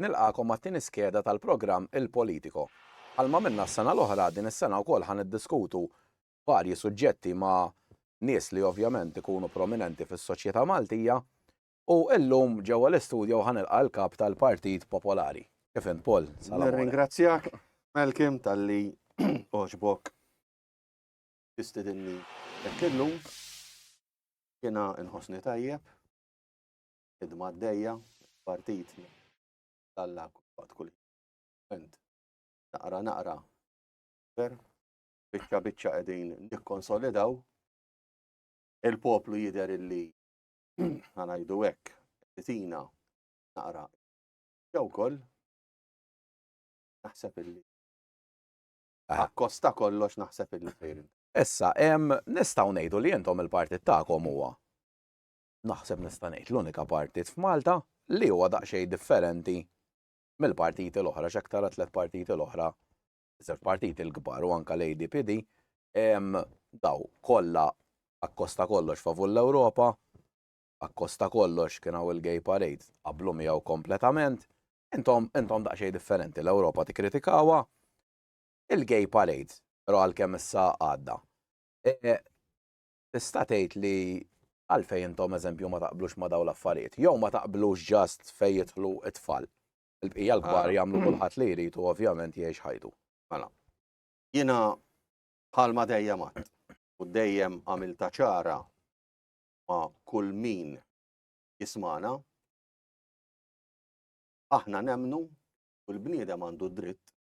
Nilqakom mat-tieni skeda tal-programm Il-Politiko. Għalma minna s-sena l-oħra din is-sena wkoll ħan iddiskutu varji suġġetti ma' nies li ovvjament ikunu prominenti fis-soċjetà Maltija u llum ġewwa l-istudju ħanilqa' l-kap tal-Partit Popolari. Kif int Paul? Nirringrazzjak Malcolm tal-li oġbok tistidinni hekk illum. Jiena inħossni tajjeb, ħidma għaddejja, partit Alla kull naqra biċċa qegħdin nikkonsolidaw il-poplu jidher illi ngħidu hekk tina naqra jew ukoll naħseb illi akkosta kollox naħseb illi fejn. Issa nistgħu ngħidu li intom il-partit tagħkom huwa naħseb nista' ngħid l-unika partit f'Malta li huwa daqsxejn differenti mill-partiti l-oħra x'aktar tliet partiti l-oħra, iżgħar partiti l-kbar u anke l-ADPD, daw kollha akkosta kollox favur l-Ewropa, akkosta kollox kien hawn il-Gay Parade qablu miegħu kompletament, intom daqsxejn differenti l-Ewropa tikkritikawha, il-Gay Parade però għalkemm issa għadda. Tista' tgħid li għalfejn intom eżempju ma taqblux ma dawn l-affarijiet, jew ma taqblux ġast fejn jidħlu t-tfal. Il-bqija l-kbar jagħmlu kulħadd li jrid u ovvjament jgħix ħajtu. Mela. Jiena bħalma dejjem għadt u dejjem għamilta ċara ma' kull min jismana aħna nemmnu u l-bniedem għandu dritt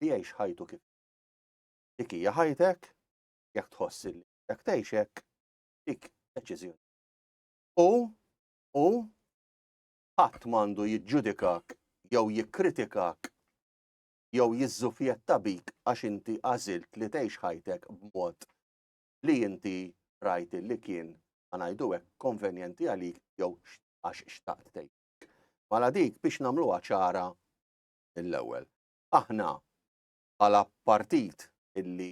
li jgħix ħajtu kif. Dik hija ħajtek jekk tħoss li jekk tgħix hekk dik deċiżjoni. U ħadd m'għandu jiġġudikak jew jikkritikak jew jiżżufjetta bik għax inti għażilt li tgħix ħajtek b'mod li inti rajt li kien ngħidu hekk konvenjenti għalik jew għax xtaqt tgħid. Mela dik biex nagħmluha ċara l-ewwel. Aħna bħala partit illi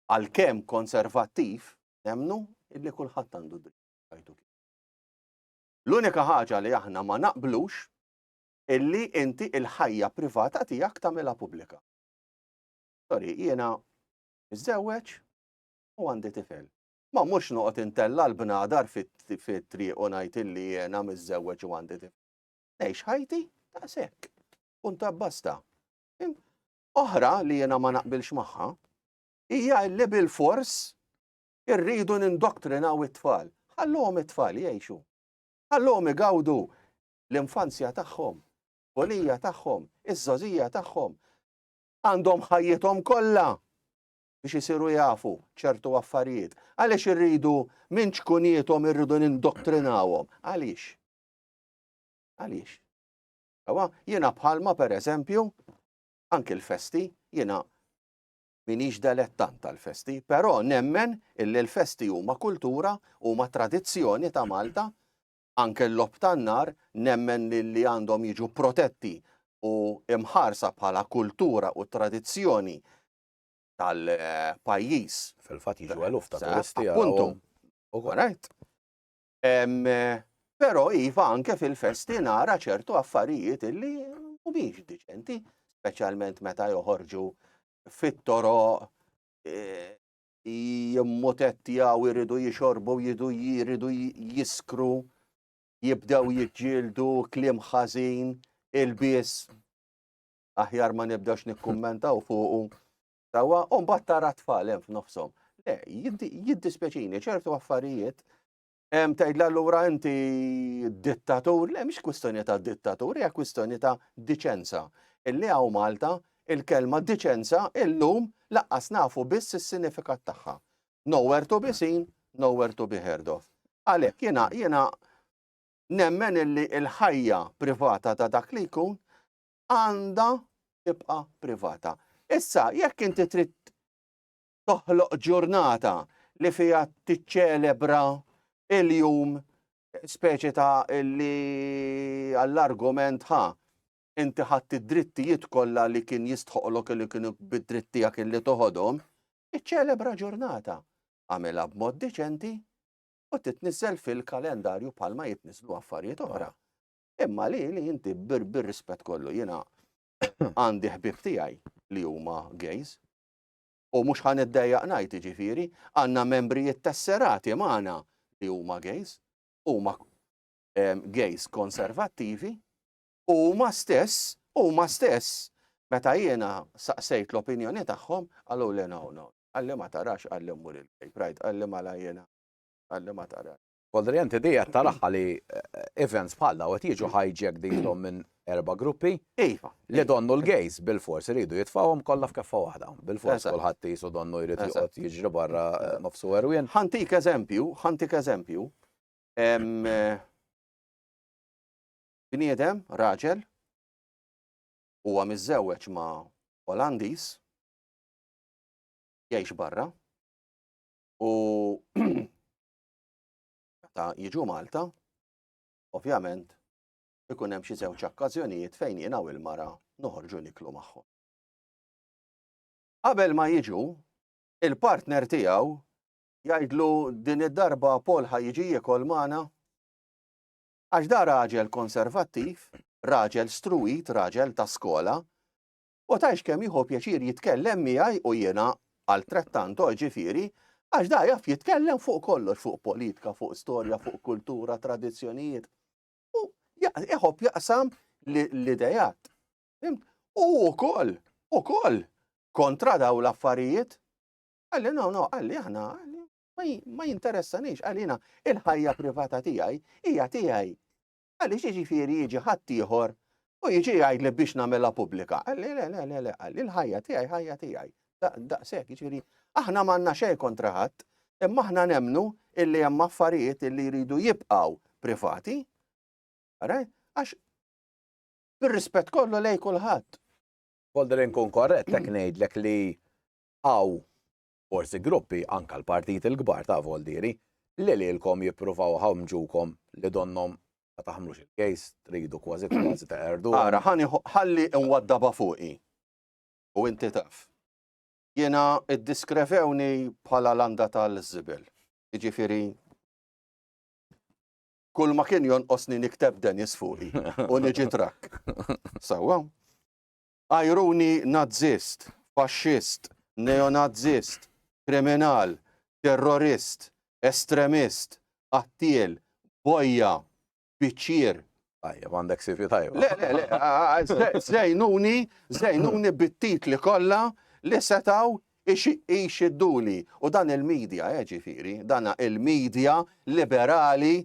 għalkemm konservattiv nemmnu illi kulħadd għandu dritt ħajtu kif. L-unika ħaġa li aħna ma naqblux illi inti il-ħajja privata tiegħek tagħmilha pubblika. Sorry, jiena miżżewweġ u għandi tifel. Ma mhux noqgħod intella l-bnadar fit-triq u ngħid illi jiena miżżewweġ u għandi tifel. Ngħix ħajti daqshekk. Punta basta. Oħra li jiena ma naqbilx magħha hija li bil-fors irridu nindoktrinaw it-tfal. Ħallhom it-tfal jgħixu. Ħallhom igawdu l-infanzja tagħhom, polija tagħhom, iż-żożija tagħhom. Għandhom ħajjithom kollha biex isiru jafu ċertu affarijiet. Għaliex irridu minn ċkunijithom irridu nindoktrinawhom. Għaliex? Għaliex? Jiena bħalma pereżempju anke l-festi, jiena minix delettant tal-festi, però nemmen illi l-festi huma kultura, huma tradizzjoni ta' Malta. Anke l-lob tan-nar nemmen li għandhom jiġu protetti u imħarsa bħala kultura u tradizzjoni tal-pajjiż. Fil-fatt jiġu eluf ta' turisti. Appuntu. Però iva anke fil-festi nara ċertu affarijiet illi mhumiex diċenti, speċjalment meta joħorġu fit-toroq jimmotettjaw iridu jixorbu jiridu jiskru. Jibdew jiġġieldu kliem ħażin, il-bies aħjar ma nibdewx nikkummentaw fuqu. Sewwa u mbagħad tara tfal hemm f'nofshom. Jiddispeċini ċertu affarijiet tgħidla allura inti dittatur, le mhix kwistjoni ta' dittatur, hija kwistjoni ta' diċenza. Illi hawn Malta il-kelma diċenza illum laqqas nafu biss is-sinifikat tagħha. Nowhere to be seen, nowhere to be heard of. Għalhekk jiena nemmen illi l-ħajja privata ta' dak li jkun għandha tibqa' privata. Issa jekk inti trid toħloq ġurnata li fiha tiċċelebra il-jum speċi ta' li għall-argument inti ħadd id-drittijiet kollha li kien jistħoqlok li kienu bid-drittijak illi toħodhom, iċċelebra ġurnata. Għamilha b'mod diċenti u titniżel fil-kalendarju bħalma jitniżlu affarijiet oħra. Imma li inti bir-rispett kollu jiena għandi ħbib tiegħi li huma gays u mhux ħaniddejjaq ngħid jiġifieri għandna membrijiet tesserati magħna li huma gays, huma gays konservattivi, huma stess, meta jiena saqsejt l-opinjoni tagħhom, għallu li no, għalli ma tarax, għalli mmur il-gay pride, għalli ma lajjena, għalli ma tarax. Voldri inti dejja taraħħa li events bħal daw qed jiġu hijack dilhom minn 4 gruppi Iva. li donnu l-gays bil-fors iridu jitfawhom kollha f'keffa waħda. Bil-fors Eżatt. kulħadd qisu donnu jrid joqgħod jiġri barra nofsu erwien. Ħantik eżempju, bniedem, raġel, huwa miżżewweġ ma' Olandiż, jgħix barra, u meta jiġu Malta, ovvjament, ikun hemm xi żewġ okkażjonijiet fejn jiena u l-mara noħorġu niklu magħhom. Qabel ma jiġu, il-partner tiegħu jgħidlu din id-darba Paul ħajjiġi jekol magħna għax da raġel konservattiv, raġel struit, raġel ta' skola, u tgħix kemm jieħu pjaċir jitkellem miegħi u jiena altrettanto ġifieri għax da jaf jitkellem fuq kollox, fuq politika, fuq storja, fuq kultura, tradizzjonijiet. U jħobb jaqsam l-idejat. U ukoll kontra daw l-affarijiet. Għalli no, għalli aħna ma jinteressanix, għallina il-ħajja privata tiegħi hija tiegħi. Għalli ġifieri jiġi ħadd ieħor u jiġi jgħidli biex nagħmilha pubblika. Għalli le, għalli l-ħajja tiegħi ħajja tiegħi. Daqshekk jiġifieri aħna m'għandna xejn kontra ħadd, imma aħna nemmnu illi hemm affarijiet illi jridu jibqgħu privati. Għax bir-rispett kollu lejn kulħadd. Voldri nkun korrett hekk ngħidlek li hawn forsi gruppi anke l-partit il-kbar ta' Voldiri li lilkom jippruvaw ħamġukom li donnom ma taħmlux il-gays tridu kważi teqerdu. Ara, ħalli nwaddaba fuqi. U inti taf. Jiena iddiskrevewni bħala landa tal-żibel. Jiġifieri kull ma kien jonqosni nikteb Dennis fuqi u niġi trakk. Sewwa. Ajruni nazzist, faxxist, neonazzist, kriminal, terrorist, estremist, qattiel, bojja, biċċier. Tajjeb, għandek sifju tajba. Le, zejnuni bit-titli kollha li setaw ixidduli. U dan il-medja, ġifieri, dan il-medja liberali,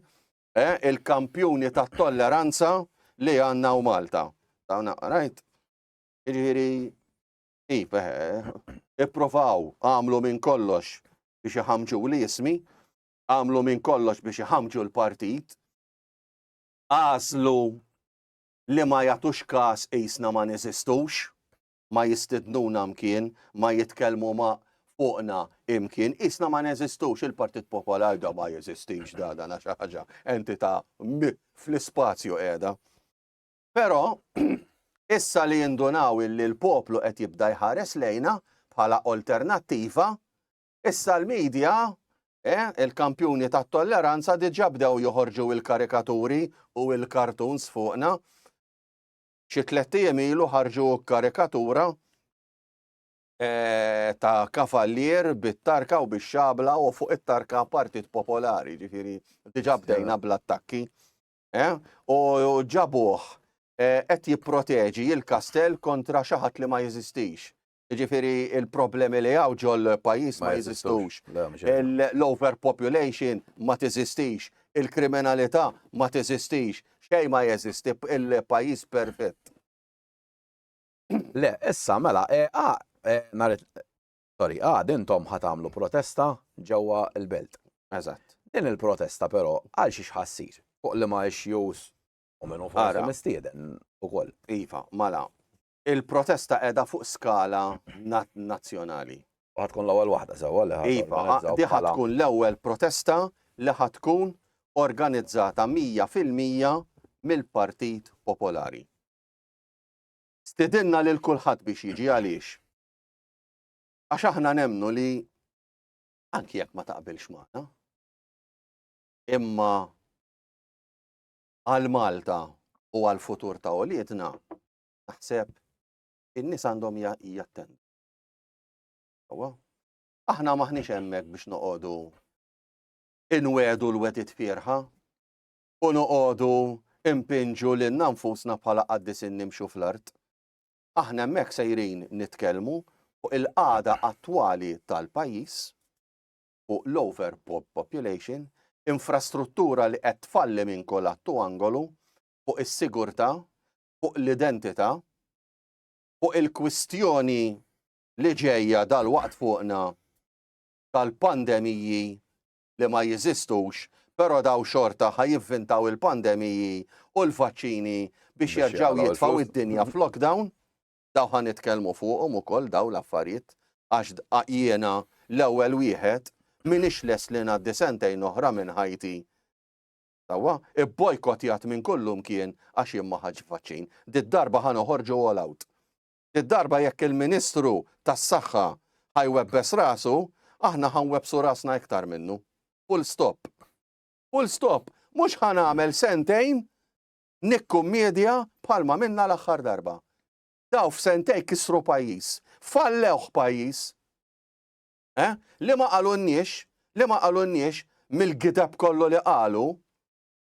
il-kampjuni tat-tolleranza li għandna u Malta. Dawna, rajt? Ġifieri, ipprovaw, għamlu minn kollox biex iħamġu l-ismi, għamlu minn kollox biex iħamġu l-partit, għażlu li ma jagħtux każ qisna ma neżistux, ma jistidnuna mkien, ma jitkellmu ma fuqna imkien, isna ma neżistux il-Partit Popolari da ma jeżistix da xi ħaġa entità fl-ispazju qiegħda. Però issa li jindunaw illi l-poplu qed jibda jħares lejna bħala alternattiva, issa l-medja, il-kampjuni tat-tolleranza diġà bdew joħorġu il-karikaturi u il-cartoons fuqna. Xi 3 ijiem ilu ħarġu karikatura ta' kavallier bit-tarka u bix-xabla u fuq it-tarka Partit Popolari, ġifieri diġà bdejna bl-attakki. U ġabuh qed jipproteġi l-kastell kontra xi ħadd li ma jeżistix. Ġifieri il-problemi li hawn ġol pajjiż ma jeżistux. Le, mhux hekk. L-overpopulation ma teżistix, il-kriminalità ma teżistix, xejn ma jeżisti, il-pajjiż perfett. Le, issa mela, intom ħatamlu protesta ġewwa l-belt. Eżatt. Din il-protesta però għal xi ħassir fuq li ma issues u minnu forsi Ara. mistieden ukoll. Iva, mela. Il-protesta qiegħda fuq skala nazzjonali. Ħatkun l-ewwel waħda sewwa li Iva, di tkun l-ewwel protesta li tkun organizzata 100% mill-Partit Popolari. Stidinna lil kulħadd biex jiġi għaliex. Għax aħna nemmnu li anki jekk ma taqbilx magħna, imma għal Malta u għal futur ta' wliedna naħseb in-nies għandhom jattendu. Aħna maħniex hemmhekk biex noqogħdu inwedu l-wedit fierħa u noqogħdu impinġu lil nfusna bħala qaddis nimxu fl-art. Aħna hemmhekk sejrin nitkellmu fuq il-qagħda attwali tal-pajjiż, fuq l-overpopulation, infrastruttura li qed tfalli minn kull att u angolu, fuq is-sigurtà, fuq l-identità, fuq il-kwistjoni li ġejja dal-waqt fuqna tal-pandemiji li ma jeżistux, però daw xorta ħajivvintaw il-pandemiji u l-vaċċini biex jerġgħu jitfgħu id-dinja f'lockdown, daw ħan nitkellmu fuqhom ukoll daw l-affarijiet għax jiena l-ewwel wieħed minix les li ngħaddi sentejn oħra minn ħajti. Sewwa, ibbojkotjat minn kullum kien għax jien ma ħaġ vaċċin. Did-darba ħa noħorġu all out. Did-darba jekk il-Ministru tas-Saħħa ħajwebbes rasu, aħna ħanwebsu rasna iktar minnu. Full stop. Full stop. Mhux ħanagħmel sentejn nikkummedja bħalma minna l-aħħar darba. Daw f'sentejn kisru pajjiż, fallewh pajjiż. Li ma qalunniex mill-gideb kollu li qalu,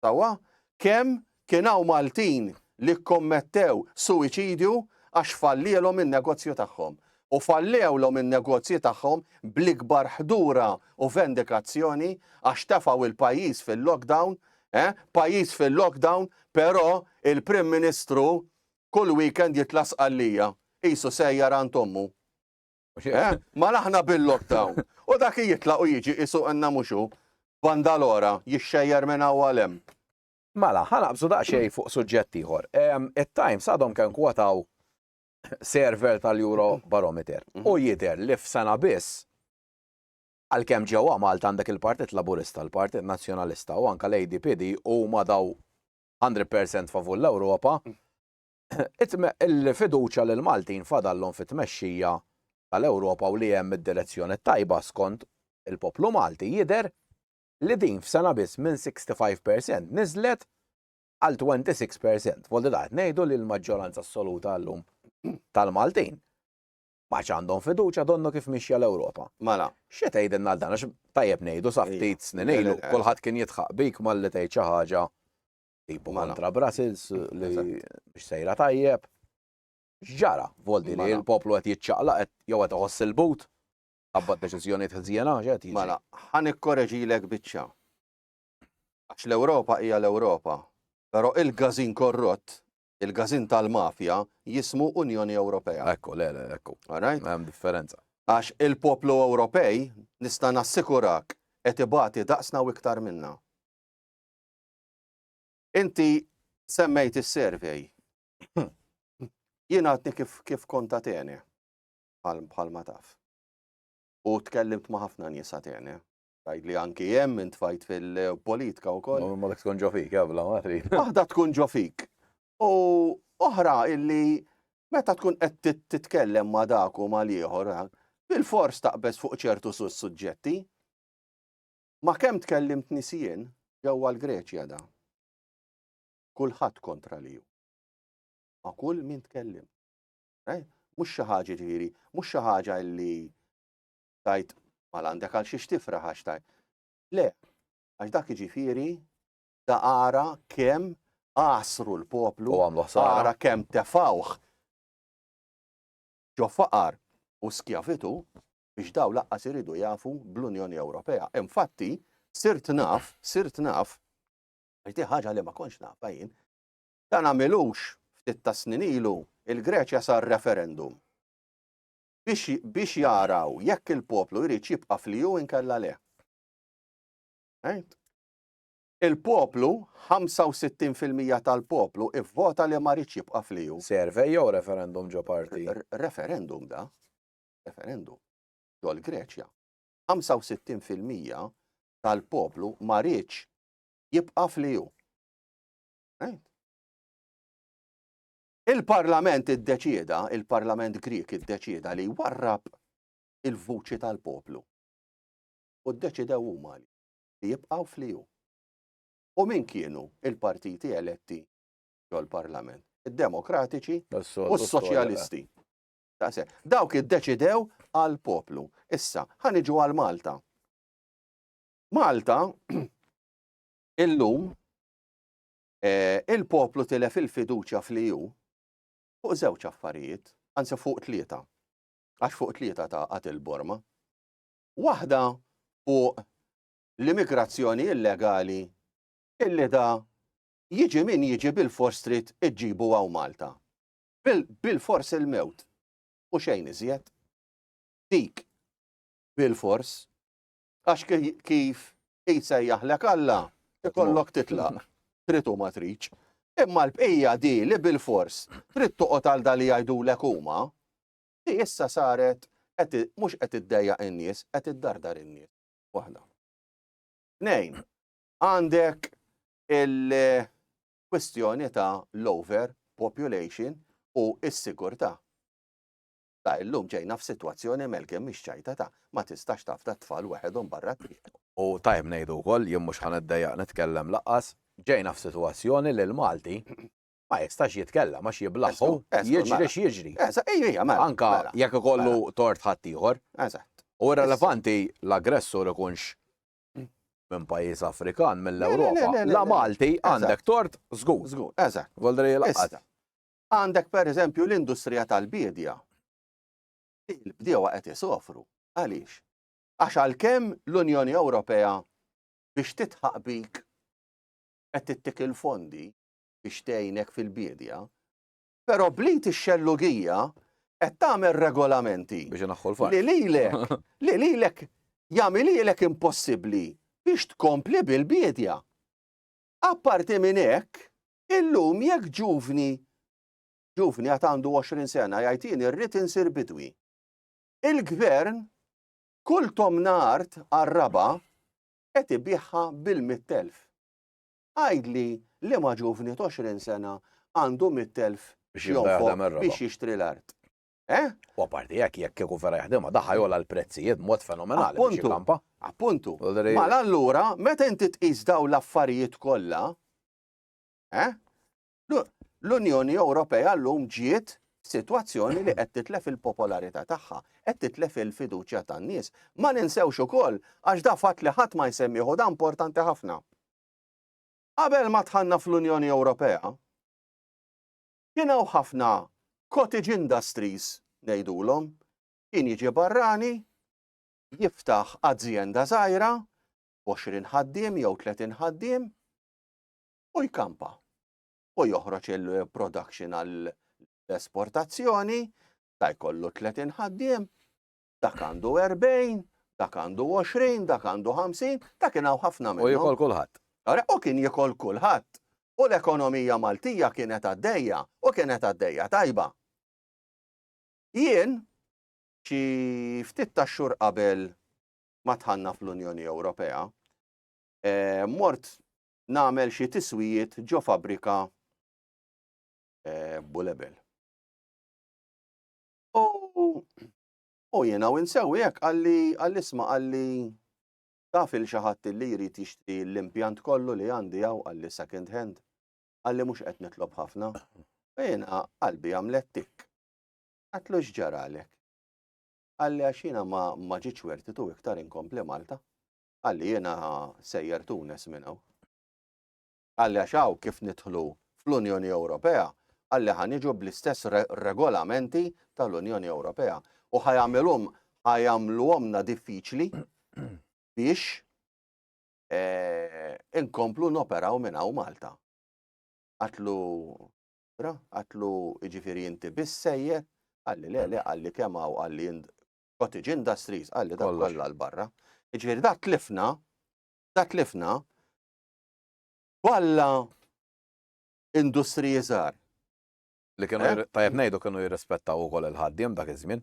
sewwa, kemm kien hawn Maltin li kkommettew suwiċidju għax fallilhom in-negozju tagħhom. U fallewlhom in-negozji tagħhom bl-ikbar ħdura u vendikazzjoni għax tefgħu il-pajjiż fil-lockdown, pajjiż fil-lockdown, però il-Prim Ministru kull weekend jitlas qallija, qisu sejjar għand ommu. Ma aħna bil-lockdown. U dak jitlaq u jiġi qisu għandna muxu bandalora jixxejjer minn għalem. Mela, ħanaqbżu daqsxejn fuq suġġett ieħor. It-Times għadhom kemm kwataw server tal-Euro Barometer. U jidher li f'sena biss għalkemm ġewwa Malta għandek il-Partit Laburista, il-Partit Nazzjonalista u anke l-ADPD huma daw 100% favur l-Ewropa, il-fiduċja lil Maltin fadallhom fit-tmexxija tal-Ewropa u li hemm id-direzzjoni tajba skont il-poplu Malti jidher li din f'sena biss minn 65% niżlet għal 26%. Voldi daħt ngħidu li l-maġġoranza assoluta llum tal-Maltin ma għandhom fiduċja donnu kif mixja l-Ewropa. Mela. X'e tgħidilna għal dan għax tajjeb ngħidu sa ftit snin ilu kulħadd kien jitħaq bik malli tgħid xi ħaġa tipu kontra Brussels li biex sejra tajjeb. X'ġara voldi li l-poplu qed jiċċaqlaq jew qed iħoss il-but qabad deċiżjonijiet ħżiena ġed jiġi. Mela, ħan ikkoreġilek biċċa. Għax l-Ewropa hija l-Ewropa, però il-gażin korrott, il-gażin tal-mafja jismu Unjoni Ewropea. Ekku, ekku. Alright? Hemm differenza. Għax il-poplu Ewropej nista' nassikurak qed ibati daqsna u iktar minna. Inti semmejt is-survey. Jien għadni kif konta tieni bħalma taf. U tkellimt ma' ħafna nies tieni. Tajt li anki hemm intfajt fil-politika wkoll. Ma dak tkun ġo fik, jabla ma trid. Waħda tkun ġo fik. U oħra illi meta tkun qed titkellem ma' dak u ma' ieħor, bil-fors taqbeż fuq ċertu suġġetti. Ma kemm tkellimt nisien ġewwa l-Greċja da. Kulħadd kontra liju. Ma kull min tkellim. Mhux xi ħaġa ġifieri, mhux xi ħaġa illi tajt mal għandek għal xiex tifraħ għax tajt. Le, għax dak ġifieri da ara kemm qasru l-poplu, ara kemm tefawh ġo faqar u skjavitu biex daw laqqas iridu jafu bl-Unjoni Ewropea. Infatti, sirt naf, għajti ħaġa li ma konx naf jien, dan għamilux ftit ta' snin ilu il-Greċja sar referendum biex jaraw jekk il-poplu jrid jibqa' fl-EU inkella le. Il-poplu, 65% tal-poplu ivvota li ma rridx jibqa' fl-EU. Survey jew referendum ġo parti? Referendum da. Referendum. Ġol Greċja. 65% tal-poplu ma rridx jibqa' fl-EU. Il-Parlament iddeċieda, il-Parlament Grik iddeċieda li jwarrab il-vuċi tal-poplu. U ddeċidew huma li jibqgħu fl-EU. U min kienu il-partiti eletti ġol-Parlament? Id-Demokratiċi u s-Soċjalisti. Dawk iddeċidew għal-poplu. Issa, ħaniġu għal Malta. Malta, illum, il-poplu tilef il-fiduċja fl-EU fuq żewġ affarijiet, anzi fuq tlieta. Għax fuq tlieta ta' il-Borma. Waħda fuq l-immigrazzjoni illegali illi da jiġi min jiġi bil-fors trid iġġibu għaw Malta. Bil-fors il-mewt. U xejn iżjed. Dik bil-fors għax kif jitsejjaħlek Alla ikollok titlaq. Trid u ma tridx. Imma l-bqija di li bil-fors trid toqgħod għal da li jgħidulek huma, di issa saret mhux qed iddejjaq in-nies, qed iddardar in-nies. Waħda. Tnejn, għandek il-kwestjoni ta' l-over population u s-sigurtà. Ta' illum ġejna f'sitwazzjoni melkemm mhix ċajta ta' ma tistax taf ta' tfal weħedhom barra triq. U tajb ngħidu wkoll jien mhux ħaneddejjaq nitkellem laqqas, ġejna f'sitwazzjoni li l-Malti ma jistax jitkellem għax jiblaħħu jiġri x'jiġri. Anka jekk ikollu tort ħaddieħor. Eżatt. U relevanti l-aggressur ikunx minn pajjiż Afrikan mill-Ewropa. La Malti għandek tort żgur. Żgur, eżatt. Voldri laqqas. Għandek pereżempju l-industrija tal-bidja. Il-bdiewa qed isofru. Għaliex? Għax għalkemm l-Unjoni Ewropea biex titħaq bik qed tittik il-fondi biex tgħinek fil-bidja, però blit ix-xellugija qed tagħmel regolamenti biex inaħħu l-fart. Li lilek jagħmililek impossibbli biex tkompli bil-bidja. Apparti minn hekk, illum jekk ġuvni għad għandu 20 sena jgħid irrid insir bidwi. Il-gvern kull tomnart għar-raba qed ibiħħa bil-100,000. Għajdli li ma ġuvni 20 sena għandu 100,000 biex jixtri l-art. U apparti jekk kieku vera jaħdimha daħħa jola l-prezzijiet mod fenomenali biex jkampa. Appuntu. Ma allura meta inti tqis daw l-affarijiet kollha, l-Unjoni Ewropea llum ġiet situazzjoni li qed titlef il-popolarità tagħha, qed titlef il-fiduċja tan-nies. Ma ninsewx ukoll għax da fatt li ħadd ma jsemmieħu da importanti ħafna. Qabel ma tħanna fl-Unjoni Ewropea, kienu ħafna cottage industries ngħidulhom, kien jiġi barrani, jiftaħ azienda żgħira, 20 ħaddiem jew 30 ħaddiem u jkampa. U joħroġ il-production għall-esportazzjoni, ta' jkollu 30 ħaddiem, dak għandu 40, dak għandu 20, dak għandu 50, dak kien hawn ħafna minnhom. U jikol kulħadd. U kien jikol kulħadd. U l-ekonomija Maltija kienet għaddejja u kienet għaddejja tajba. Jien xi ftit tax-xhur qabel ma tħanna fl-Unjoni Ewropea, mort nagħmel xi tiswijiet ġo fabbrika Bulebel. U jiena u nsewwi hekk għall-isma' għalli taf il xi ħadd li jrid jixtri l-impjant kollu li għandi hawn għalli second hand, għalli mhux qed nitlob ħafna. Jiena qalbi għamlet tikk. Għatlu x'ġaralek. Għalli għax jiena ma ġietx wertitu iktar inkompli Malta. Għalli jiena sejjer Tunes minn hawn. Għalli għax hawn kif nidħlu fl-Unjoni Ewropea, għalli ħaniġu bl-istess regolamenti tal-Unjoni Ewropea. u ħajamluhomna diffiċli biex inkomplu noperaw minn hawn Malta. Għatlu iġifieri inti bissejjer, għalli le, għalli kemm hawn għalli cottage industries, għalli dak kollha l-barra. Iġifieri da tlifna kollha industriji żgħar. Li kienu tajjeb ngħidu kienu jirrispettaw ukoll il-ħaddiem dak iż-żmien.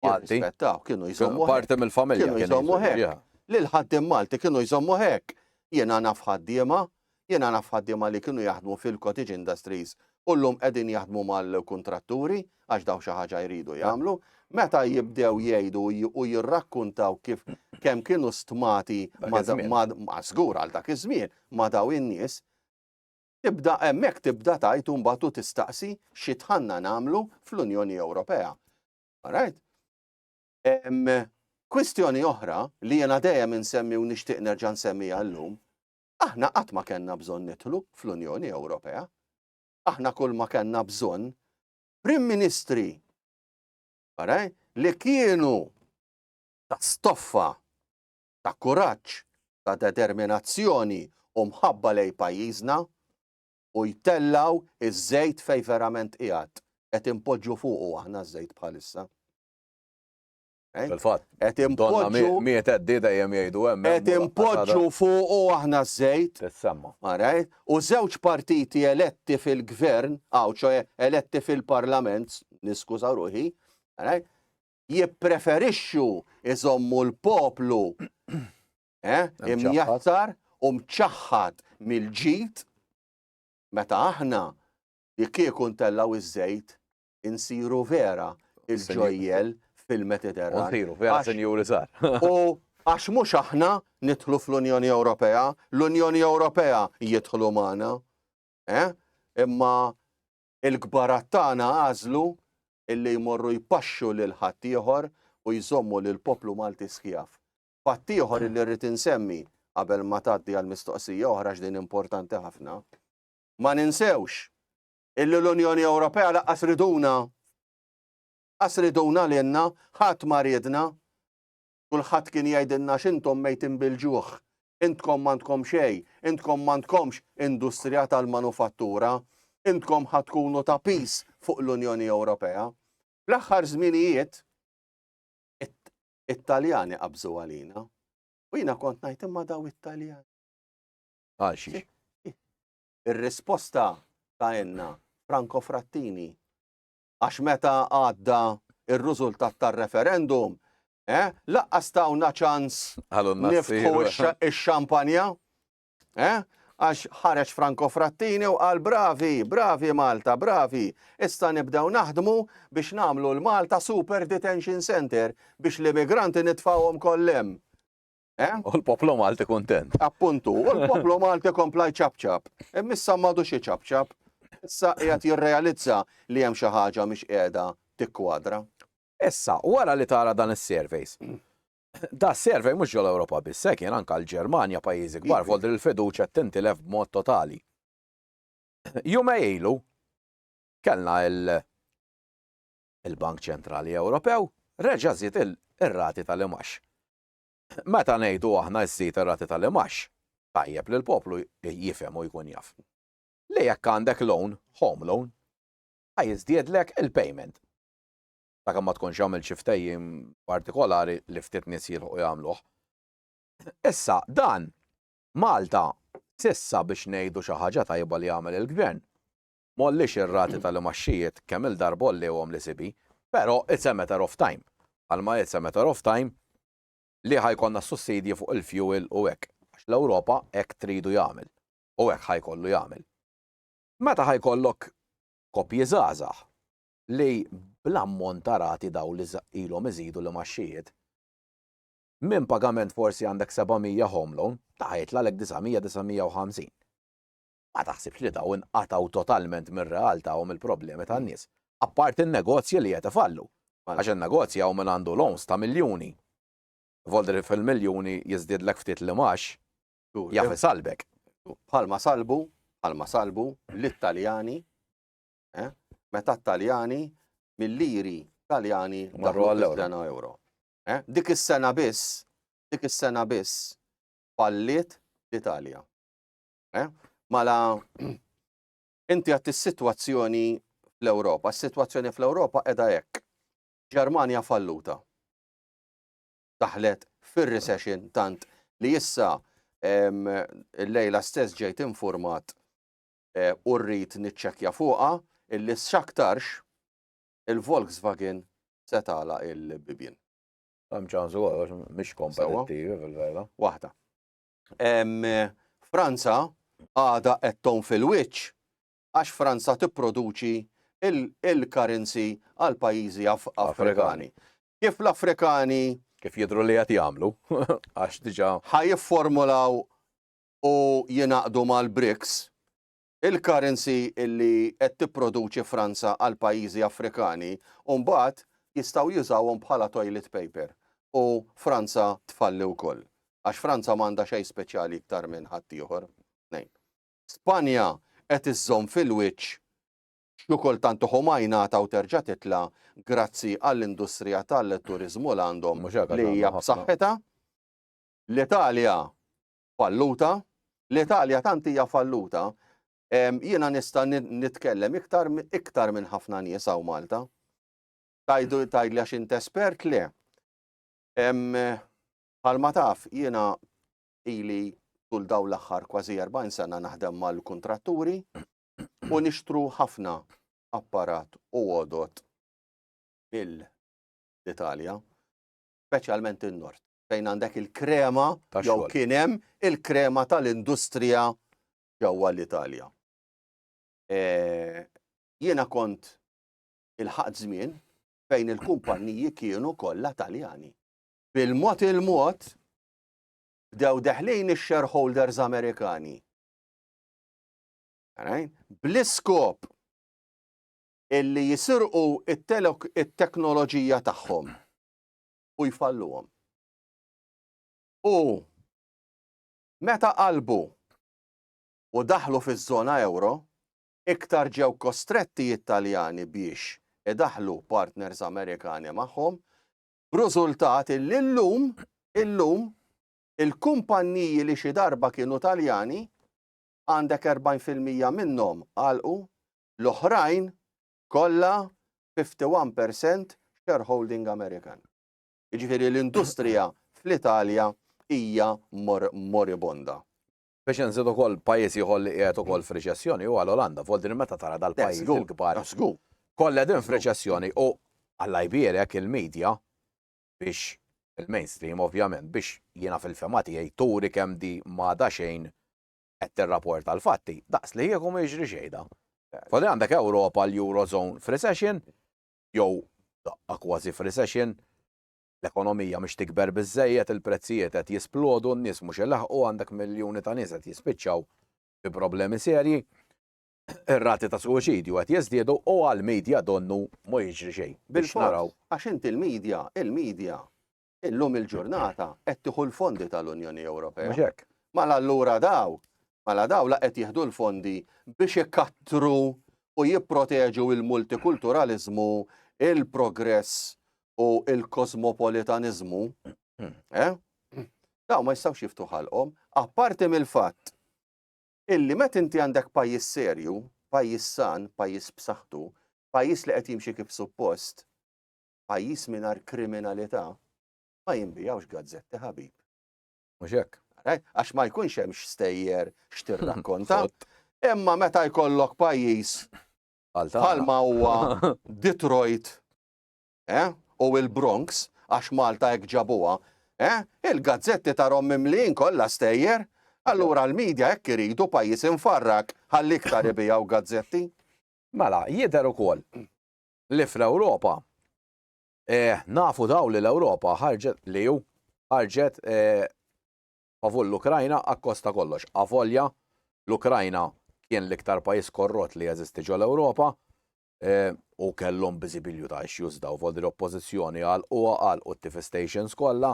Jirrispettaw, kienu jżommu Parti mill-familja kienu jżommu hekk. Lil ħaddiem Malti kienu jżommu hekk. Jiena naf ħaddiema li kienu jaħdmu fil-cottage industries u llum qegħdin jaħdmu mal-kuntratturi għax daw xi ħaġa jridu jagħmlu. Meta jibdew jgħidu u jirrakkuntaw kif kemm kienu stmati ma' żgur għal dak iż-żmien ma' daw in-nies, tibda hemmhekk tibda tgħid u mbagħad tistaqsi xi tħanna nagħmlu fl-Unjoni Ewropea. Alright? Kwistjoni oħra li jiena dejjem insemmi u nixtieq nerġa' nsemmiha llum, aħna qatt ma kellna bżonn nidħlu fl-Unjoni Ewropea. Aħna kull ma kellna bżonn Prim Ministri li kienu ta' stoffa, ta' kuraġġ, ta' determinazzjoni u mħabba lejn pajjiżna u jtellaw iż-żejt fejn verament qiegħed qed impoġġu fuqu aħna ż-żejt bħalissa. Fil-fatt. Qed impoġġu miet qed dejjem jgħidu hemm. qed impoġġu fuqu aħna ż-żejt. Tissemma. U żewġ partiti eletti fil-gvern, ċoe eletti fil-parlament, niskuża ruħi, jippreferixxu iżommu l-poplu imjaħtar u mċaħħad mill-ġid meta aħna li kieku ntellaw iż-żejt insiru vera il-ġojjel fil-Mediterran. Nsiru vera senjuri żgħar. U għax mhux aħna nidħlu fl-Unjoni Ewropea, l-Unjoni Ewropea jidħlu magħna. Imma il-kbarat tagħna għażlu illi jmorru jpaxxu lil ħaddieħor u jżommu lil poplu Malti skjaf. Ħaddieħor illi rrid insemmi qabel ma tgħaddi għal mistoqsija oħra x'din importanti ħafna. Ma ninsewx illi l-Unjoni Ewropea laqqas riduna lilna ħadd ma riedna, kulħadd kien jgħidilna x'intom mejtin bil-ġuħ, intkom m'għandkom xejn, intkom m'għandkomx industrija tal-manufattura, intkom ħatkunu ta' pis fuq l-Unjoni Ewropea. Fl-aħħar żminijiet it-Taljani qabżu għalina. U jiena kont ngħid imma daw it-Taljani. Għalxi. Ir-risposta ta' jenna Franco Frattini għax meta għadda ir-riżultat tar-referendum, laqqas tawna ċans niftħu x-xampanja, għax ħareġ Franco Frattini u qal bravi Malta, bravi, issa nibdew naħdmu biex nagħmlu l-Malta Super Detention Center biex l-immigranti nitfawhom kollem. U l-poplu Malti kontent. Appuntu, u l-poplu Malti komplaj ċabċab. Issa madu xi ċabċab. Issa qiegħed jirrealizza li hemm xi ħaġa mhix qiegħda tikkwadra. Issa, wara li tara dan is-surveys. Da survey mhux ġol Ewropa biss, kien anke l-Ġermanja pajjiżi kbar folder il-fiduċja tintilef b'mod totali. Jumej ilu kellna il-Bank Ċentrali Ewropew reġa' żied ir-rati tal-imax. Meta ngħidu aħna żżid ir-rati tal-imax, tajjeb li l-poplu jifhem u jkun jaf. Li jekk għandek loan, home loan, ħajjiżdiedlek il-payment. Dak ma tkunx għamil xi ftehim partikolari li ftit nies jilħu jagħmluh. Issa dan Malta sissa biex ngħidu xi ħaġa tajba li jagħmel il-gvern. Mollix ir-rati tal-imaxxijiet kemm il-darba għom li sibi, però it's a matter of time. Għalma it's a matter of time li ħajkonna sussidji fuq il-fuel u hekk. Għax l-Ewropa hekk tridu jagħmel. U hekk ħajkollu jagħmel. Meta ħajkollok koppji żgħażagħ li bl-ammont ta' rati daw li ilhom iżidu l-imaxxijiet. Min pagament forsi għandek 700 home loan, taħjitlalek 900-950. Ma taħsibx li daw inqataw totalment mir-realtà u mill-problemi tan-nies. Apparti n-negozji li qed ifallu. Għax in-negozji hawn min għandu loans ta' miljuni. Voldri fil-miljuni jiżdiedlek ftit l-imax, jaf isalbek. Bħalma salbu l-Italjani, meta t-Taljani mill-liri Taljani Marru daħlu għall-euro. fis-żona euro. Dik is-sena biss falliet l-Italja. Mala inti għat is-sitwazzjoni fl-Ewropa, is-sitwazzjoni fl-Ewropa qiegħda hekk. Ġermanja falluta. Daħlet fir-recession tant li issa l-lejla stess ġejt informat u rrid niċċekkja fuqha illi x'aktarx il-Volkswagen se tagħlaq il-bibien. Hemm ċansu mhix kompetittivi fil-vera. Waħda. Franza għada qed fil-wiċċ għax Franza tipproduċi il-currency għal pajjiżi Afrikani. Kif l-Afrikani Kif jidru li qed jagħmlu għax diġà ħajjiffurmulaw u jinaqdu mal-BRICS il-currency illi qed tipproduċi Franza għal pajjiżi Afrikani u mbagħad jistgħu jużawhom bħala toilet paper u Franza tfalli wkoll. Għax Franza m'għandha xejn speċjali iktar minn ħadd ieħor. Spanja qed iżżomm fil-wiċċ xi kultant ħomajnata u terġa' titla' grazzi għall-industrija tal-turiżmu li għandhom li hija b'saħħitha. L-Italja falluta, l-Italja tant hija falluta, jiena nista' nitkellem iktar minn ħafna nies hawn Malta. Tgħidli għax int espert le. Bħalma taf jiena ili tul dawn l-aħħar kważi 40 sena naħdem mal-kuntratturi u nixtru ħafna apparat u għodot mill-Italja, speċjalment in-Nord, fejn għandek il-krema jew kien hemm il-krema tal-industrija ġewwa l-Italja. Jiena kont il-ħadd żmien fejn il-kumpanniji kienu kollha Taljani. Bil-mod il-mod bdew deħlejn ix-shareholders Amerikani. Bl-iskop illi jisirqu it-teknoloġija tagħhom u jfalluhom. U meta qalbu u daħlu fiż-żona euro, iktar ġew kostretti Italjani biex idaħlu partners Amerikani magħhom, b'riżultat illi llum il-kumpanniji li xi darba kienu Taljani għandek 40% minnhom għalqu, l-oħrajn kollha 51% shareholding Amerikan. Jiġifieri l-industrija fl-Italja hija moribonda. biex nżidu ukoll pajjiż ieħor li qiegħed ukoll f'reċessjoni huwa l-Olanda, foldi meta tara dal-pajjiż il-kbar. Kollha din f'reċessjoni u għall-Iberia il-medja biex il-mainstream ovvjament biex jiena fil-fema tiegħi turi kemm di m'għadha xejn qed tirrapporta l-fatti, daqs li jekk ma jiġri xejn. Fodi għandek Ewropa l-Eurozone f'recession, jew daqqa kważi f'recession, l-ekonomija mhix tikber biżżejjed, il-prezzijiet qed jisplodu, n-nies mhux ilaħqu, għandek miljuni ta' nies qed jispiċċaw bi problemi serji, ir-rati ta' suwiċidju qed jiżdiedu u għall-medja donnu ma jiġri xejn. Biex naraw. Għax inti il-medja illum il-ġurnata qed tieħu l-fondi tal-Unjoni Ewropea. Mhux hekk. Mela daw la qed jieħdu l-fondi biex ikattru u jipproteġu il-multikulturalizmu, il-progress u il-kosmopolitanizmu. Daw ma jistgħux jiftu ħalqhom, apparti mill-fatt illi meta inti għandek pajjiż serju, pajjiż san, pajjiż b'saħħtu, pajjiż li qed jimxi kif suppost, pajjiż mingħajr kriminalità, ma jinbijawx gazzetti ħabib. Mhux hekk. Għax ma jkunx hemm stejjer x'tirrakkonta, imma meta jkollok pajjiż bħalma huwa Detroit u l-Bronx għax Malta hekk ġabuha, il-gazzetti tarhom mimlin kollha stejjer, allura l-medja hekk iridu pajjiż infarrak ħalli iktar ibijaw gazzetti. Mela, jidher ukoll li fl-Ewropa nafu daw li l-Ewropa ħarġet favur l-Ukrajna akkosta kollox. Avolja l-Ukrajna kien l-iktar pajjiż korrott li jeżisti ġol Ewropa u kellhom biżibilju ta' issues daw foldi l-oppożizzjoni għal t-TV stations kollha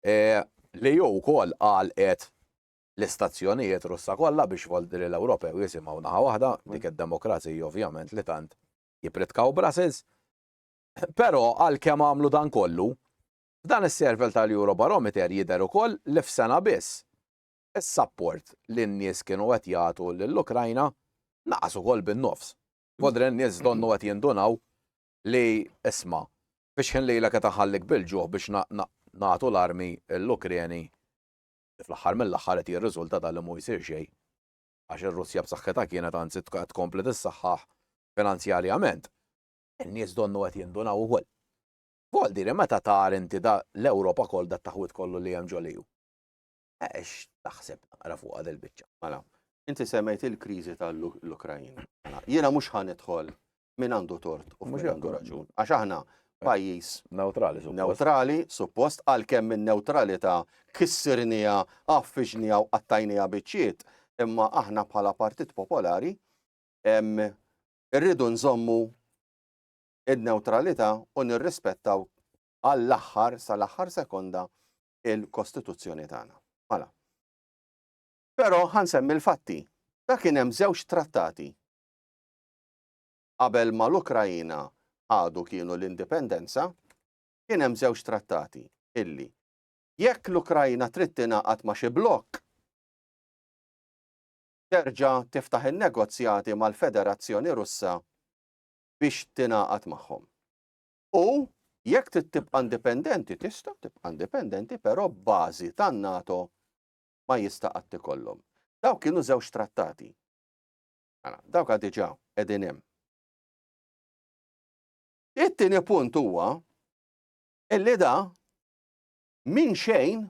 li jew ukoll għalqet l-istazzjonijiet Russa kollha biex foldi l-Ewropew jisimgħu naħa waħda dik id-demokrazija ovvjament li tant jipritkaw Brussels Però għalkemm għamlu dan kollu, f'dan is-servel tal-Eurobarometer jidher ukoll li f'sena biss is-support li n-nies kienu qed jagħtu lill-Ukrajna naqas ukoll bin-nofs. Fodra n-nies donnu qed jindunaw li isma' biex ħinlejla qed aħallik bil-ġuħ biex nagħtu l-armi l-Ukreni fl-aħħar mill-aħħar qed jirriżulta tal mu jsir xejn. Għax ir-Russja b'saħħitha kienet anzi tkompli tissaħħaħ finanzjarjament. In-nies donnu qed jindunaw ukoll. Vol dire meta tar inti da l-Ewropa koll da taħwit kollu li hemm ġoliju. Eħx taħseb naqra fuq għad il-biċċa. Mela, inti semmejt il-kriżi tal-Ukrajina. Jiena mhux ħanidħol min għandu tort u min għandu raġun. Għax aħna pajjiż neutrali, suppost għalkemm minn neutralità kissirnija, affiġnija u qattajnija biċċiet, imma aħna bħala Partit Popolari irridu nżommu id-neutralità u nirrispettaw għall-aħħar sal-aħħar sekonda il-Kostituzzjoni tagħna. Mela. Però ħansemmi l-fatti. Da kien hemm żewġ trattati qabel ma l-Ukrajina għadu kienu l-indipendenza, kien hemm żewġ trattati illi jekk l-Ukrajina trid tingħaqad ma' xi blokk terġa' tiftaħ in-negozjati mal-Federazzjoni Russa biex tingħaqad magħhom. U jekk trid tibqa' indipendenti, tista' tibqa' indipendenti, però bażi tan-NATO ma jista' qatt ikollhom. Dawk kienu żewġ trattati. Dawk għad diġà qegħdin hemm. It-tieni punt huwa illi da minn xejn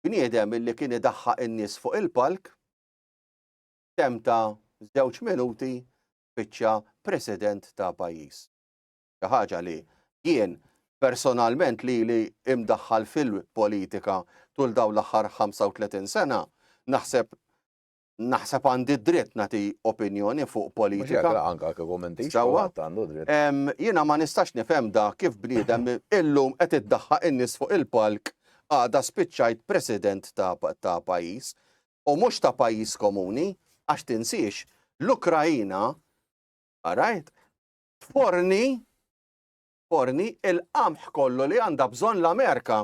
bniedem illi kien idaħħaq in-nies fuq il-palk temta żewġ minuti biċċa president ta' pajjiż. Xi ħaġa li jien personalment li imdaħħal fil-politika tul dawn l-aħħar 35 sena naħseb għandi dritt nagħti opinjoni fuq politika. Anke kommenti. Jiena ma nistax nifhem da kif bniedem illum qed iddaħħaq in-nies fuq il-palk għada spiċċajt president ta' pajjiż u mhux ta' pajjiż komuni għax tinsiex l-Ukrajina forni il-qamħ kollu li għandha bżonn l-Amerika.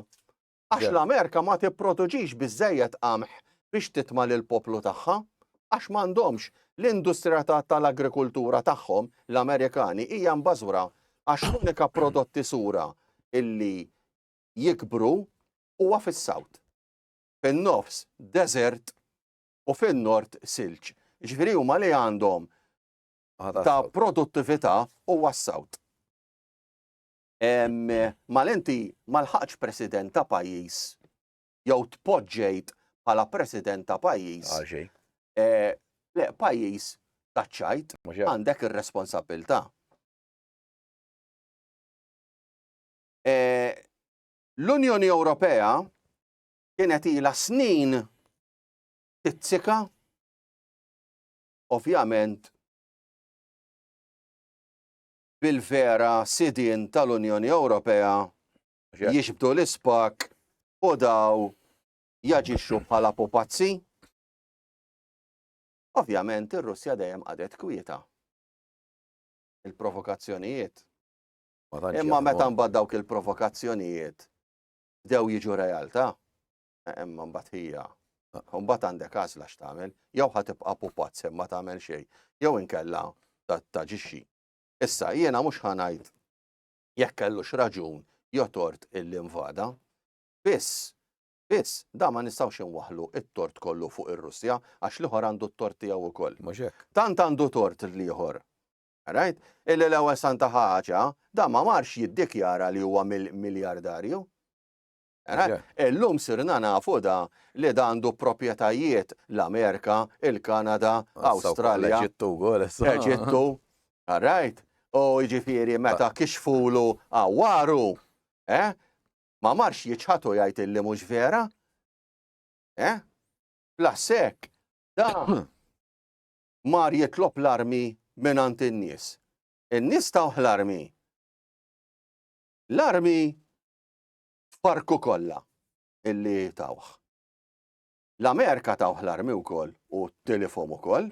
Għax l-Amerika ma tipproduġix biżżejjed qamħ biex titma' lill-poplu tagħha, għax m'għandhomx l-industrija tal-agrikultura tagħhom l-Amerikani hija mbażura għax l-unika prodotti sura illi jikbru huwa fis-sawt. Fin-nofs desert u fin-nord silġ. Ġifieri huma li għandhom ta' produttività huwa s-sawt. Mal-inti mal-ħaġ president ta' pajjiż jew tpoġġejt bħala president ta' pajjiż. Le, pajjiż taċċajt għandek ir-responsabbiltà. L-Unjoni Ewropea kienet ilha snin titzika, ovvjament bil-vera sidien tal-Unjoni Ewropea jixbdu l-ispak u daw jaġixxu bħala pupazzi. Ovvjament ir-Russja dejjem qadet kwieta. Il-provokazzjonijiet. Imma meta mbagħad dawk il-provokazzjonijiet dew jiġu realtà, imma mbagħad hija. Mbagħad għandek għażla x'tagħmel, jew ħatibqa' pupazz imma tagħmel xejn, jew inkella taġixxi. Issa jiena mhux ħanajt jekk kellux raġun jew tort il-invada, biss da ma nistgħux inwaħħlu it-tort kollu fuq ir-Russja għax l-ieħor għandu t-tort tiegħu wkoll. Tant għandu tort l-ieħor. Illi l-ewwel santa ħaġa da ma marx jiddikjara li huwa miljardarju. Illum sirna nafu da li da għandu proprjetajiet l-Amerika, il-Kanada, Awstralja, Eġittu. U jiġifieri meta kixfulu għawaru, ma marx jiċħatu jgħid illi mhux vera? Plassek, da mar jitlob l-armi minant in-nies. In-nies tawħ l-armi. L-armi farku kollha illi tawħ. L-Amerika tawħ l-armi wkoll u t-telefon ukoll.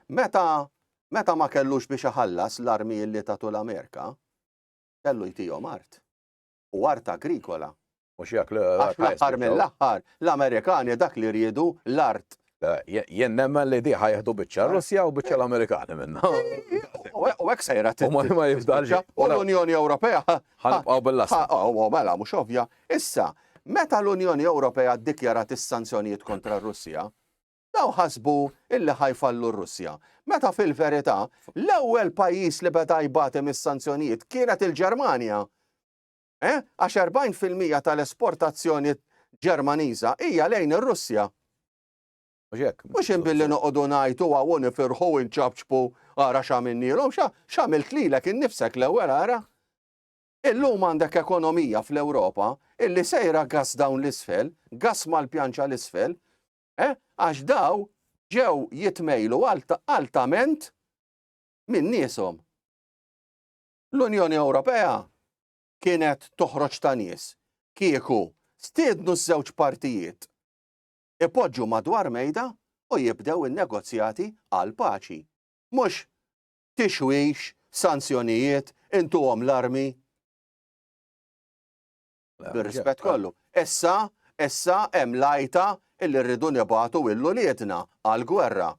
Meta ma kellux biex iħallas l-armi illi tagħtu l-Amerika, kellu jtihom art. U art agrikola. Mux jak Għax l-aħħar mill-aħħar l-Amerikani dak li rridu l-art. Jien nemmen li di ħajħdu biċċa Russja u biċċa l-Amerikani minna. U hekk sejra U ma jifdalx. U l-Unjoni Ewropea. Ħanibqgħu bil-lasta. U mela mhux ovvja. Issa, meta l-Unjoni Ewropea ddikjarat is-sanzjonijiet kontra r-Russja, daw ħasbu illi ħajfallu r-Russja. Meta fil-verità, l-ewwel pajjiż li beda jbatem is-sanzjonijiet kienet il-Ġermanja. Għax 40% tal-esportazzjoni Ġermaniża hija lejn ir-Russja. Mhux inbilli noqogħdu ngħidu għaw nifirħu nċabċbu ara x'għamilnielhom, x'għamilt lilek innifsek l-ewwel ara. Illum għandek ekonomija fl-Ewropa illi sejra gas dawn l-isfel, gas mal-pjanċa l-isfel, għax daw ġew jitmejlu altament minn nieshom. L-Unjoni Ewropea kienet toħroġ ta' nies kieku stiednu ż-żewġ partijiet ipoġġu madwar mejda u jibdew in-negozjati għal paċi. Mhux tixwix, sanzjonijiet, intuhom l-armi. Bir-rispett kollu. Issa hemm lajta illi rridu nibagħtu illu liedna għall-gwerra.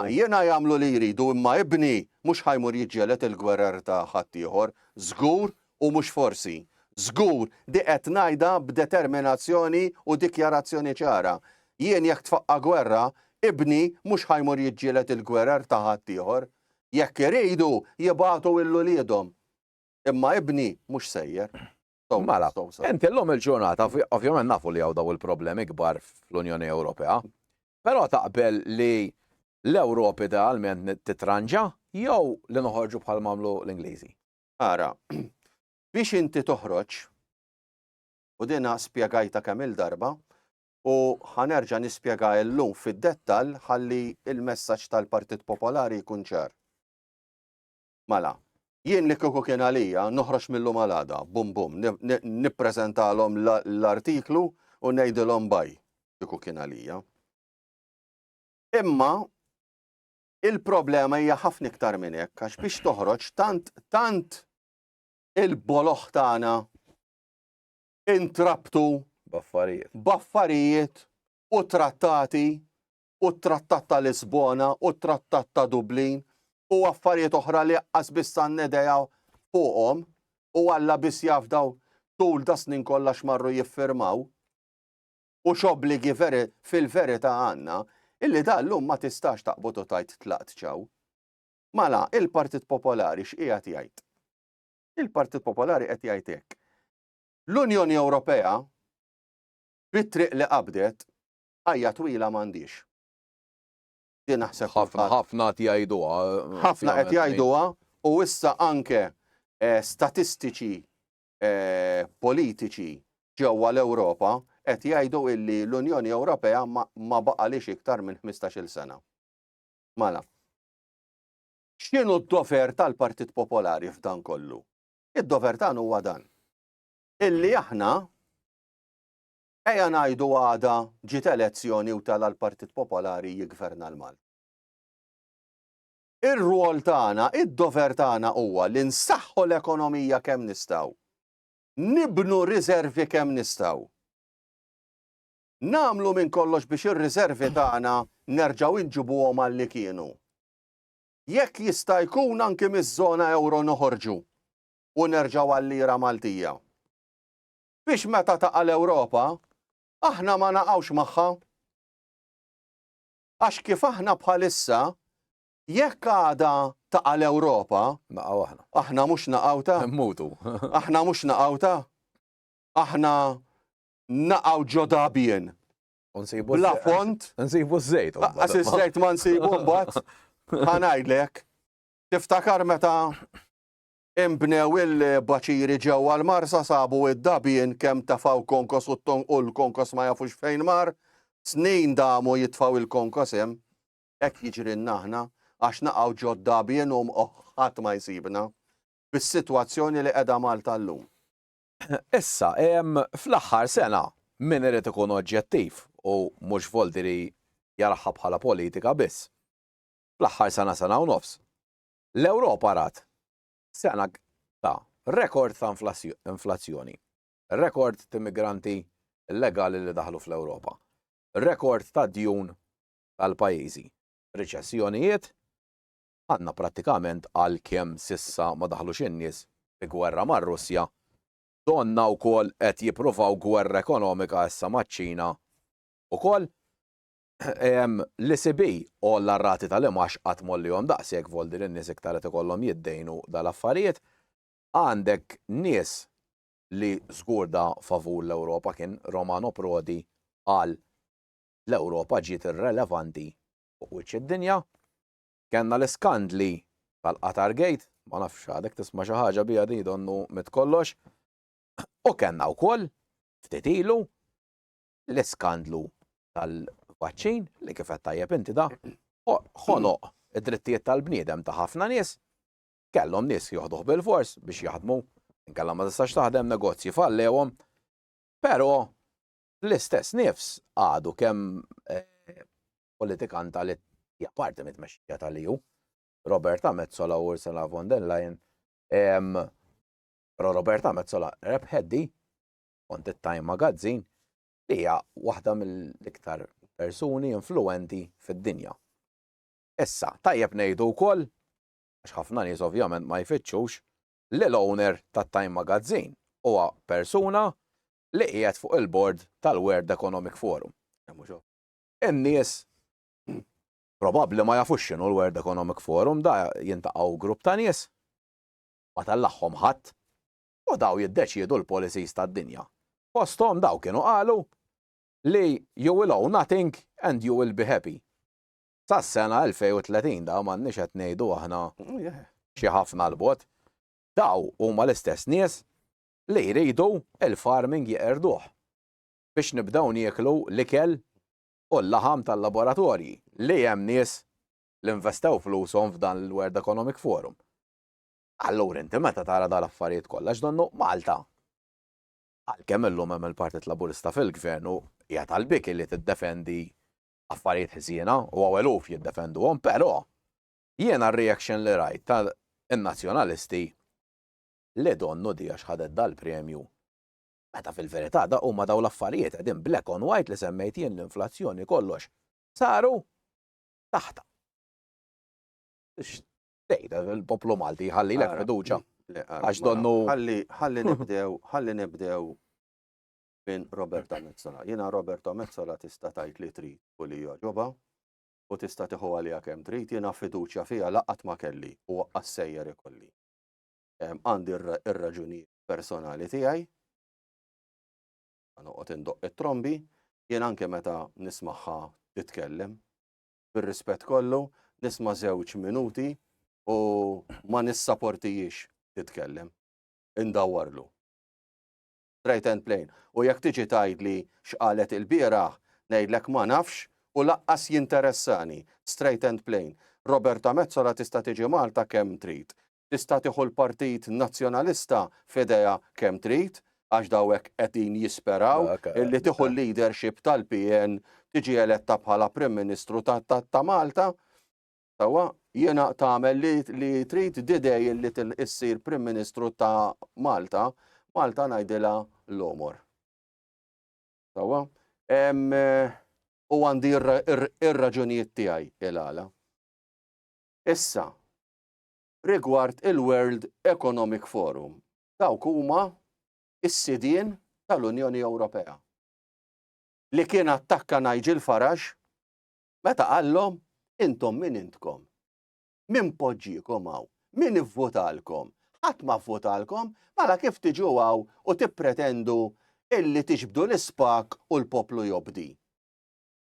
Jiena jagħmlu li jridu imma ibni mhux ħajmur jiġġieled il-gwerer ta' ħadd ieħor, żgur u mhux forsi. Żgur di qed ngħidha b'determinazzjoni u dikjarazzjoni ċara. Jien jekk tfaqqa gwerra, ibni mhux ħajmur jiġġieled il-gwerer ta' ħadd ieħor. Jekk iridu jibagħtu illu liedhom. Imma ibni mhux sejjer. Mela, inti l-lum il-ġurnata, ovvjament nafu li għaw daw il-problemi kbar fl-Unjoni Ewropea, però taqbel li l-Ewropi da għalmen titranġa jew li noħorġu bħal mamlu l-Ingliżi? Ara, biex inti toħroġ, u dina spjegajta kemm il-darba, u ħanerġa' nispjega llum fid-dettall ħalli il-messaġġ tal-Partit Popolari jkun ċar. Mela, jien li kieku kien għalija noħroġ mill-lum għal-għada, bum bum, nippreżentalhom l-artiklu u ngħidilhom baj kieku kien għalija. Imma il-problema hija ħafna iktar minn hekk għax biex toħroġ tant il-boloħ tagħna intrabtu b'affarijiet u trattati u t-trattat ta' Lisbona u t-trattat ta' Dublin u affarijiet oħra li qas biss nedejaw fuqhom u Alla biss jafdaw tul da snin kollha x'marru jiffirmaw u x'obbligi fil-verità għandna illi llum ma tistax taqbod u tajt tlaqt ċaw. Mela, il-Partit Popolari x'qiegħed jgħid? Il-Partit Popolari qed jgħid hekk. L-Unjoni Ewropea bit-triq li qabdet ħajja twila m'għandix. ħafna qed jgħiduha. Ħafna qed jgħiduha u issa anke statistiċi politiċi ġewwa l-Ewropa qed jgħidu illi l-Unjoni Ewropea ma baqalix iktar minn 15-il sena. Mela. X'inhu d-dover tal-Partit Popolari f'dan kollu? Id-dover tagħna huwa dan. Illi aħna ejja ngħidu għada ġiet elezzjoni u tal-Partit Popolari jigverna l-Malta. Ir-rwol tagħna, id-dover tagħna huwa li nsaħħu l-ekonomija kemm nistgħu. Nibnu riservi kemm nistgħu. Nagħmlu minn kollox biex ir-riservi tagħna nerġgħu inġibuhom għalli kienu. Jekk jista' jkun anke miż-żona euro noħorġu u nerġgħu għall-lira Maltija. Biex meta taqa' l-Ewropa, aħna ma naqgħux magħha. Għax kif aħna bħalissa, jekk għada taqa' l-Ewropa, naqgħu aħna. Aħna mhux naqgħuta. Mutu. Aħna mhux naqgħuta. Aħna naqgħu ġodabien. Bla font. Nsibu ż-żejt. Għas iż-żejt ma nsibu mbagħad. Ħanajdlek. Tiftakar meta imbnew il-baċiri ġewwa l-Marsa sabu id-dabien kemm tafaw konkos u l-konkos ma jafux fejn mar, snin damu jitfaw il-konkos hemm, hekk jiġrilna aħna għax naqgħu ġod dabien u ħadd ma jsibna bis-sitwazzjoni li qiegħda Malta llum. Issa, fl-aħħar sena min irid ikun oġġettiv u mhux volti jaraħħa bħala politika biss. Fl-aħħar sena u nofs. L-Ewropa rat sena ta' rekord ta' inflazzjoni, rekord ta' immigranti illegali li daħlu fl-Ewropa, rekord ta' djun tal-pajjiżi, riċessjonijiet, għandna prattikament għal kemm sissa ma daħlux in-nies fi gwerra mar-Russja, donna wkoll qed jippruvaw gwerra ekonomika issa maċ-Ċina ukoll l-ECB u l-rati tal-imax qatt mollihom daqshekk voldi lin-nies iktar qed ikollhom jiddejnu dal-affarijiet, għandek nies li żgur da favur l-Ewropa kien Romano Prodi qal l-Ewropa ġiet irrelevanti fuq wiċċ id-dinja. Kenna l-iskandli tal-Qatar Gate, ma nafx għadek tisma' xi ħaġa biha di donnu mitkollox. U kenna wkoll ftit ilu l-iskandlu tal-vaċċin li kif qed tajjeb inti da ħoloq id-drittijiet tal-bniedem ta' ħafna nies, kellhom nies joħduh bil-fors biex jaħdmu, inkella ma tistax taħdem negozji fallewhom, però l-istess nifs għadu kemm politikanta li hija parti mit-tmexxija tal-EU, Roberta Metsola u Ursula von der Leyen, però Roberta Metsola rebħeddi kont it-Time Magazine li hija waħda mill-iktar persuni influenti fid-dinja. Issa, tajjeb ngħidu wkoll, għax ħafna nies ovvjament ma jfittxux, li l-owner tat-Time Magazine huwa persuna li qiegħed fuq il-board tal-World Economic Forum. In-nies probabbli ma jafux x'inhu l-World Economic Forum, da jintaqgħu grupp ta' nies ma tellagħhom ħadd u daw jiddeċiedu l-policies tad-dinja. Fosthom daw kienu qalu li you will own nothing and you will be happy. Sas-sena 2030 da m'għandniex qed ngħidu aħna xi ħafna l-bot. Daw huma l-istess nies li jridu il-farming jeqerduh biex nibdew nieklu l-ikel u l-laħam tal-laboratorji li hemm nies li investew flushom f'dan il-World Economic Forum. Allura inti meta tara dal-affarijiet kollha x'donnu Malta. Għalkemm illum hemm il-Partit Laburista fil-Gvern u hija talbik li tiddefendi affarijiet ħsiena u eluf jiddefenduhom, però jiena r-reaction li rajt tal-nazzjonalisti li donnu di għax ħadet dal-premju. Meta fil-verità da huma daw l-affarijiet qegħdin black on white li semmejt jien l-inflazzjoni kollox saru taħta. Tgħid il-poplu Malti ħallilek fiduċja. Għax donnu. Ħalli nibdew minn Roberta Metsola. Jiena Roberta Metsola tista' tgħid li trid u li jogħġobha u tista' tieħu għaliha kemm trid, jiena fiduċja fiha laqgħat ma kelli u waqqas-sejjer ikolli. Għandi ir-raġunijiet personali tiegħi, noqgħod indoq it-trombi, jien anke meta nismagħha titkellem, bir-rispett kollu, nisma' żewġ minuti u ma nissapportijiex titkellem. Indawwarlu. Straight and plain. U jekk tiġi tgħidli x'qalet il-bieraħ, ngħidlek ma nafx u laqqas jinteressani. Straight and plain. Roberta Metsola tista' tiġi Malta kemm trid. Tista' tieħu l-Partit Nazzjonalista f'idejha kemm trid, għax dawek qegħdin jisperaw illi tieħu l-leadership tal-PN tiġi eletta bħala Prim Ministru ta' Malta. Sawa, jiena tagħmel li trid didej li issir Prim Ministru ta' Malta, Malta ngħidilha l-omor. Sawa, u għandi ir-raġunijiet tiegħi il-għala. Issa, rigward il-World Economic Forum, dawk huma is-sidien tal-Unjoni Ewropea. Li kien attakka Nigel Farage meta qallhom intom min intkom. Min poġġikom hawn, min ivvotalkom, ħadd ma vvotalkom, mela kif tiġu hawn u tippretendu illi tiġbdu l-ispak u l-poplu jobdi.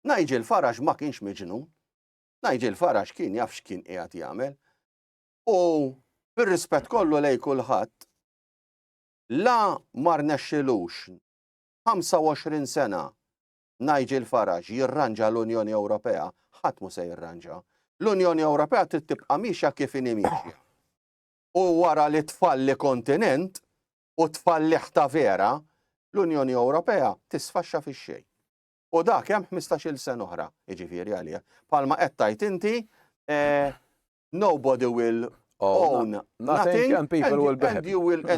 Nigel Farage ma kienx miġnun. Nigel Farage kien jaf x'kien qiegħed jagħmel. U bir-rispett kollu lejn kulħadd, la ma rnexxilux 25 sena Nigel Farage jirranġa l-Unjoni Ewropea, ħadd mu se jirranġa. L-Unjoni Ewropea trid tibqa' mixja kif inhi mixja. U wara li tfalli kontinent u tfalli ta' vera, l-Unjoni Ewropea tisfaxxa fix-xejn. U dak hemm 15-il sena oħra, jiġifieri għalija. Palma qed tgħid inti, nobody will Own nothing and people will be happy. And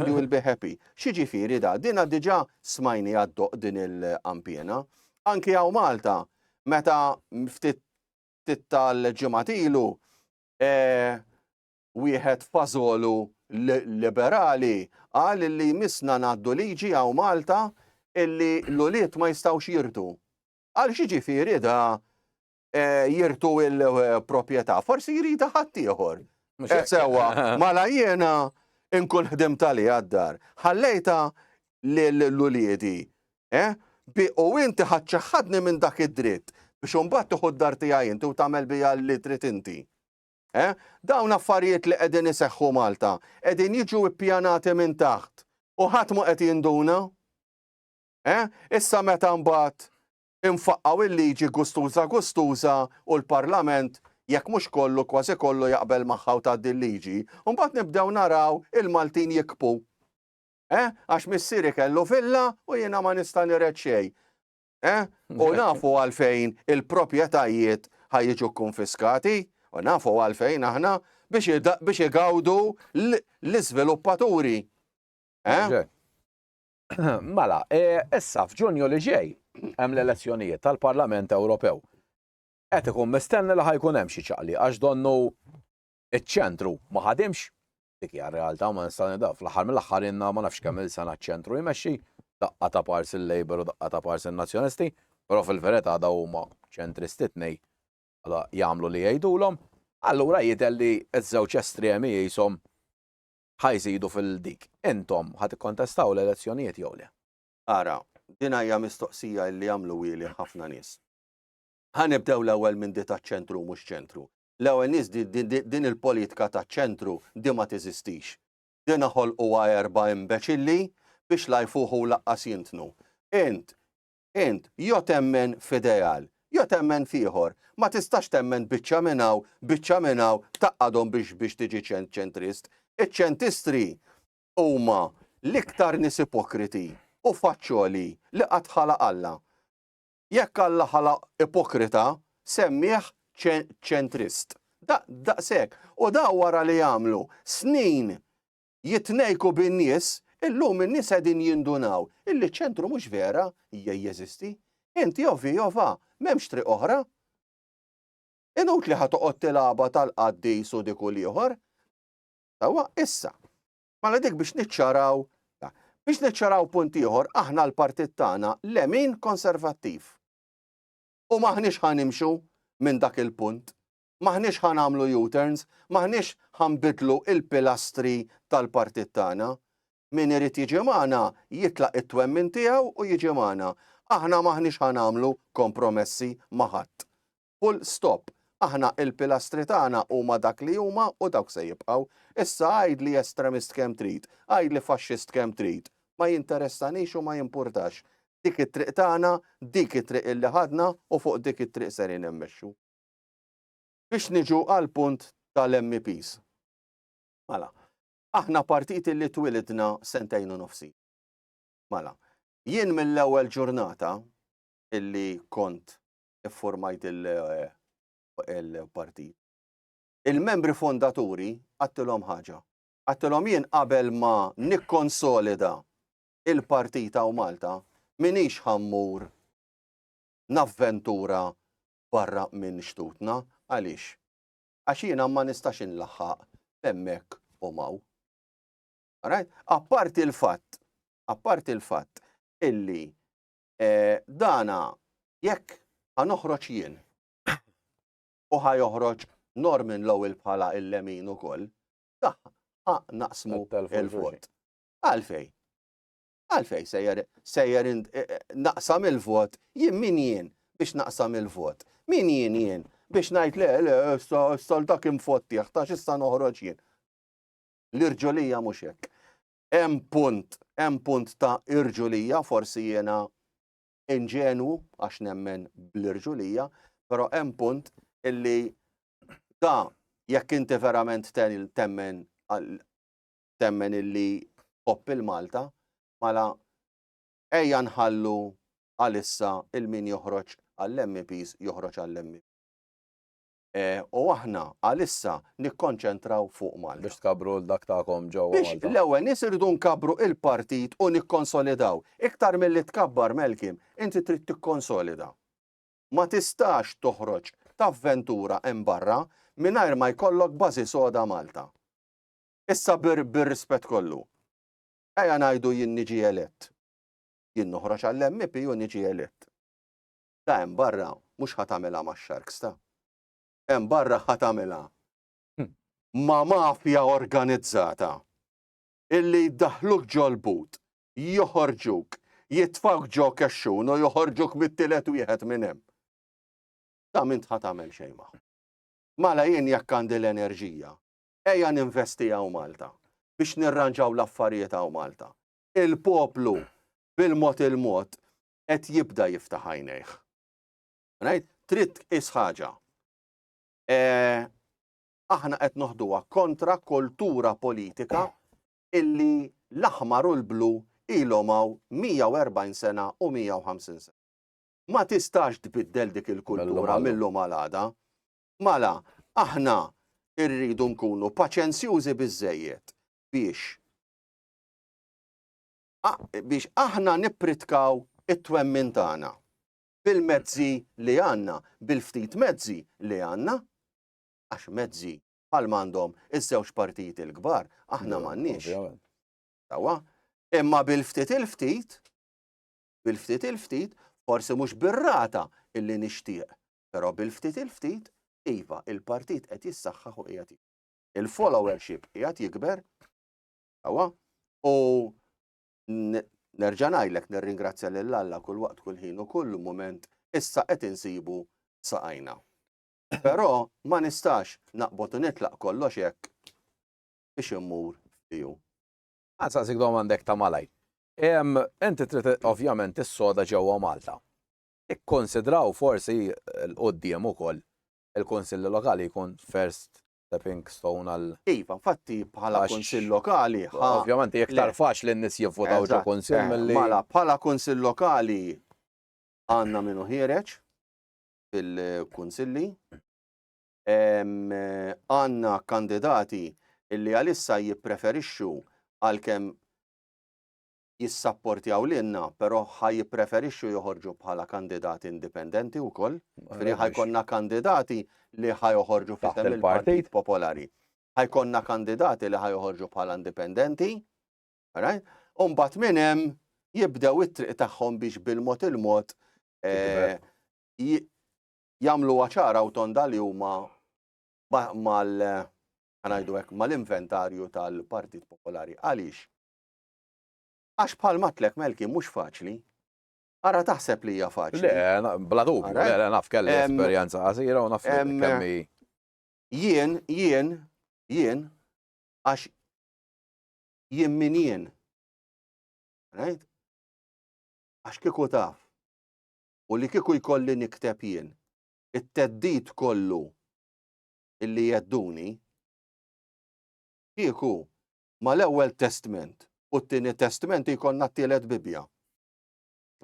you will be happy. Xiġifieri da, dina diġà smajni għaddoq din il-ampjena. Anki hawn Malta, meta ftit tal-ġimgħat ilu wieħed fażolu liberali qal li misna ngħaddu liġi hawn Malta illi l-uliet ma jistgħux jirtu. Għal xiġifieri da jirtu il-proprjetà, forsi jrida ħadd ieħor. Sewa, mala jiena inkun ħdim tali għaddar. Ħallejta l-uliedi. U inti ħadċaħadni minn dak id-dritt biex imbagħad tieħu d-dar tiegħi inti u tagħmel biha li trid inti. Dawn affarijiet li qegħdin iseħħu Malta, qegħdin jiġu ppjanati minn taħt u ħadd ma qed jinduna. Issa meta mbagħad infaqqaw il-liġi gustuża u l-Parlament jekk mhux kollu kważi kollu jaqbel magħha u tgħaddi l-liġi, u mbagħad nibdew naraw il-Maltin jikbu. Għax missieri kellu villa u jiena ma nista' nired xejn. U nafu għalfejn il-proprjetajiet ħajjiġu konfiskati, u nafu għalfejn aħna biex igawdu l-iżviluppaturi. Mela, issa f'Ġunju li ġej hemm l-elezzjonijiet tal-Parlament Ewropew. Qed ikun mistenni li ħajkun hemm xi ċaqli għax donnu iċ-ċentru ma ħadimx. Dik hija realtà ma nista' nidha fl-aħħar mill-aħħar inna ma nafx kemm il-sena ċ-ċentru jmexxi daqqa ta' pars il-Labor u daqqa ta' pars il-Nazzjonisti, però fil-verità daw huma ċentristi tnej jagħmlu li jgħidulhom. Allura jidher li ż-żewġ estremi jisom ħajżidu fil-dik. Intom ħad ikkontestaw l-elezzjonijiet jew le? Ara, din hija mistoqsija li jagħmlu wieli ħafna nies. Ħanibdew l-ewwel minn di taċ-ċentru mhux ċentru. L-ewwel nies din il-politika taċ-ċentru di ma teżistix. Din ħolqu erba' imbeċilli biex la jfuħu laqqas jintnu. Int jo temmen f'ideal, jo temmen fieħor, ma tistax temmen biċċa minnaw taqqadhom biex tiġi ċentrist. Iċ-ċentistri huma l-iktar nies ipokriti u faċċoli li qatt ħalaq Alla. Jekk Alla ħalaq ipokrita, semmih ċentrist. Daqshekk. U da wara li jagħmlu snin jitnejku bin-nies, illum in-nies qegħdin jindunaw illi ċentru mhux vera jeżisti. Inti jova, m'hemmx triq oħra. Inut li ħatoqgħod tilaba tal-qaddis u dik u ieħor. Tawa, issa. Mela dik biex niċċaraw punt ieħor, aħna l-partit tagħna lemin konservattiv. U maħniex ħanimxu minn dak il-punt, maħniex ħanamlu U-turns, maħniex ħanbidlu il-pilastri tal-partit tagħna. Min irid jiġi magħna jitlaq it-twemmin tiegħu u jiġi magħna. Aħna maħniex ħanamlu kompromessi ma' ħadd. Full stop. Aħna il-pilastri tagħna huma dak li huma u dawk se jibqgħu. Issa għajd li estremist kemm trid, għajd li faxxist kemm trid. Ma jinteressanix u ma jimpurtax. Dik it-triq tagħna, dik it-triq illi ħadna u fuq dik it-triq serin immexxu. Biex niġu għal punt tal-MPs. Mela, aħna partit illi twilidna sentejn u nofsi. Mela, jien mill-ewwel ġurnata illi kont iffurmajt il-partit. Il-membri fondaturi għattilhom ħaġa. Għattilhom jien qabel ma nikkonsolida il-partita u Malta minix ħammur navventura barra minn xtutna. Għaliex? Għax jiena ma nistax inlaħħaq hemmhekk u maw. Apparti il-fatt illi dana jekk ħanoħroġ jien u ħajoħroġ Norman Lowell bħala il-lemin ukoll, naqsmu il-vot. Għalfej sejjer naqsam il-vot, jien min jien biex naqsam il-vot. Min jien biex ngħid le, stal dak imfotti, tax issa noħroġ jien. L-irġulija mhux hekk. Hemm punt ta' irġulija, forsi jiena inġenwu għax nemmen bl-irġulija, però hemm punt illi jekk inti verament temmen illi hopp il-Malta, mela ejja nħallu għalissa il-min joħroġ għall-MPs joħroġ għall-MPs. U aħna għalissa nikkonċentraw fuq Malta. Biex tkabru l-dak tagħkom ġewwa Biex Malta. l-ewwel nies irridu nkabru il-partit u nikkonsolidaw. Iktar milli tkabbar Melkim, inti trid tikkonsolida. Ma tistax toħroġ t'avventura hemm barra mingħajr ma jkollok bażi soda Malta. Issa bir-rispett kollu. Ejja ngħidu jien niġi elett. Jien noħroġ għall-MP u niġi elett. Ta' hemm barra mhux ħatamilha max-Sharks ta'. Hemm barra ħatamilha ma' mafja organizzata illi jdaħluk ġolbut, joħorġuk, jitfawk ġo kexxun u joħorġuk mit-tielet wieħed minn hemm. Ta' min ħatamel xejn magħhom. Mala jien jekk għandi l-enerġija, ejja ninvestijaw Malta biex nirranġaw l-affarijiet hawn Malta. Il-poplu bil-mod il-mod qed jibda jiftaħ għajnejh. Trid is ħaġa. Aħna qed noħduha kontra kultura politika illi l-aħmar u l-blu ilhom hawn 140 sena u 150 sena. Ma tistax tbiddel dik il-kultura mill-lum għal-għada. Mala, aħna irridu nkunu paċenzjużi biżżejjed biex aħna nippritkaw it-twemmin tagħna bil-mezzi li għandna, bil-ftit mezzi li għandna, għax mezzi bħal m'għandhom iż-żewġ partiti l-kbar, aħna m'għandniex. Tawa, imma bil-ftit il-ftit, forsi mhux bir-rata illi nixtieq, però bil-ftit il-ftit, iva, il-partit qed jissaħħaħ u qiegħed jikber. Il-followership qiegħed jikber, tawa, u nerġa' ngħidlek nirringrazzja lil Alla kull waqt kull ħin u kull mument issa qed insibu saqajna. Però ma nistax naqbod u nitlaq kollox hekk biex immur fiju. Għazzazik domandek ta' malaj. Inti trid ovvjament is-soda ġewwa Malta. Ikkonsidraw forsi l-qoddim ukoll il-Kunsill Lokali jkun first stepping stone għal. Iva, infatti bħala Kunsill Lokali. Ovvjament iktar faċli n-nies jivvotaw ġo Kunsill milli. Mela bħala Kunsill Lokali għandna minnu ħireġ fil-kunsilli. Għandna kandidati illi għalissa jippreferixxu għalkemm jissapportjaw lilna, però jippreferixxu joħorġu bħala kandidati indipendenti wkoll. Ħajkonna kandidati li ħajoħorġu fisem il-Partit Popolari. Ħajkonna kandidati li ħajoħorġu bħala indipendenti. U mbagħad minn hemm jibdew it-triq tagħhom biex bil-mod il-mod jagħmlu ċara u tonda li huma mal-inventarju tal-Partit Popolari. Għaliex? Għax bħal matlek Melki mhux faċli. Ara taħseb li hija faċli. Le, bla dubju, le naf kelli esperjenza qasira u naf kemmi. Jien għax jien min jien. Għax kieku taf. U li kieku jkolli nikteb jien. It-teddid kollu illi jedduni kieku mal-ewwel testament u t-tieni testament jkollna t-tielet Bibja.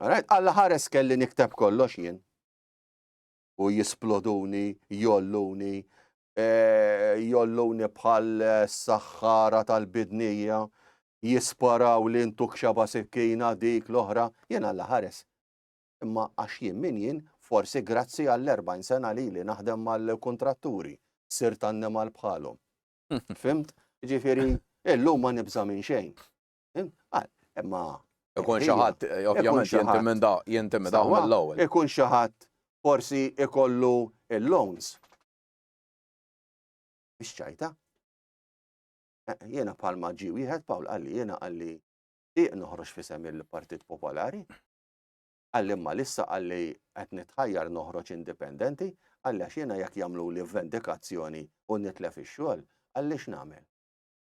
Alla ħares kelli nikteb kollox jien. U jisploduni, jolluni bħal saħħara tal-bidnija, jisparaw li ntuk xaba sikkina dik l-oħra, jien alla ħares. Imma għax jien min jien, forsi grazzi għall-40 sena li naħdem mal-kontratturi, sirt annimal bħalhom. Fimt? Ġifieri, illum ma nibża minn xejn. Imma ikun xi ħadd ovvjament jintimida mill-ewwel. Ikun xi ħadd forsi ikollu il-loans. Biex ċajta? Jiena bħalma ġi wieħed Pawl qalli noħroġ fisem il-Partit Popolari. Għalli imma lissa għalli qed nitħajjar noħroġ indipendenti, għalli għax jiena jekk jagħmlu li vendikazzjoni u nitlef ix-xogħol, għalli x'nagħmel.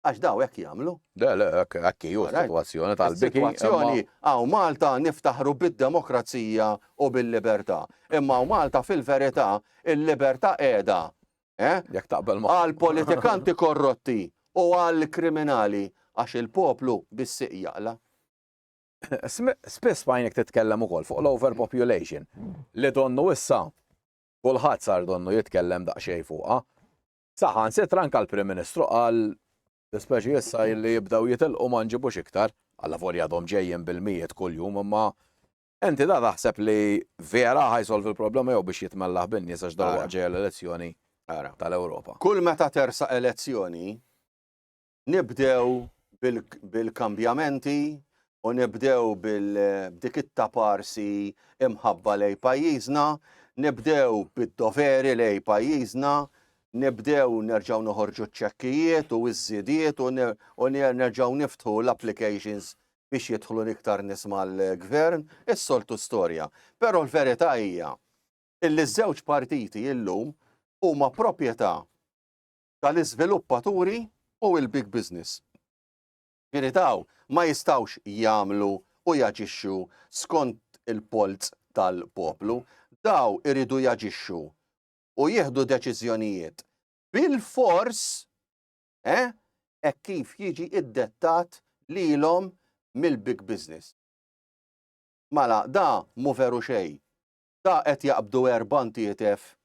Għax daw hekk jagħmlu. Le, hekk hiju s-sitwazzjoni tal-biki. Sitwazzjoni hawn Malta niftaħru bid-demokrazija u bil-libertà. Imma hawn Malta fil-verità il-libertà qiegħda. Jekk taqbel għal politikanti korrotti u għal kriminali għax il-poplu bis-siq jaqla. Spiss bajnek titkellem ukoll fuq l-overpopulation li donnu issa kulħadd sar donnu jitkellem daqsxejn fuqha. Saħan sitra anke l-Prim Ministru qal speċi issa li jibdew jitilqu ma nġibux iktar, alla volja dom ġejjin bil-mijiet kuljum, imma enti da taħseb li vera ħajsolvi il-problema jew biex jitmellaħ bin-nies għax darba ġejja l-elezzjoni tal-Ewropa. Kull meta tersa elezzjoni nibdew bil-kambjamenti u nibdew bil-dik it-taparsi imħabba lej pajjiżna, nibdew bid-doveri lej pajjiżna, nibdew nerġaw noħorġu ċekkijiet u iż-żidiet u nerġaw niftħu l-applications biex jidħlu iktar nies mal-gvern, is-soltu storja. Però l-verità hija illi ż-żewġ partiti illum huma proprjetà tal-iżviluppaturi u l-big business. Iritaw ma jistawx jagħmlu u jaġixxu skont il-polz tal-poplu, daw iridu jaġixxu u jieħdu deċiżjonijiet bil-fors kif jiġi iddettat lilhom mill-big business. Mela, da mu veru xejn. Da qed jaqbdu erbantietif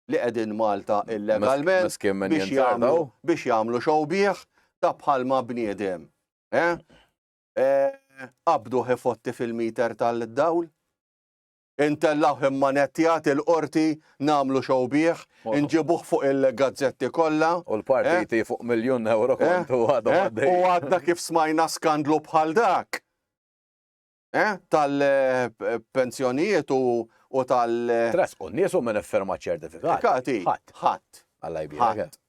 li qegħdin Malta illegalment biex jagħmlu xowbieħ ta' bħalma bniedem. Qabdu ħifotti fil-meter tal-dawl, intellaw immanettjat il-qorti namlu xowbieħ, inġibuh fuq il-gazzetti kollha. U l-partiti fuq €1,000,000 kontu għadhom għaddej. U għadna kif smajna skandlu bħal dak. Tal-pensjonijiet u tal- Tres, u n-niesu minn ifferma ċertifikati. Ħadd. Alla jbierek.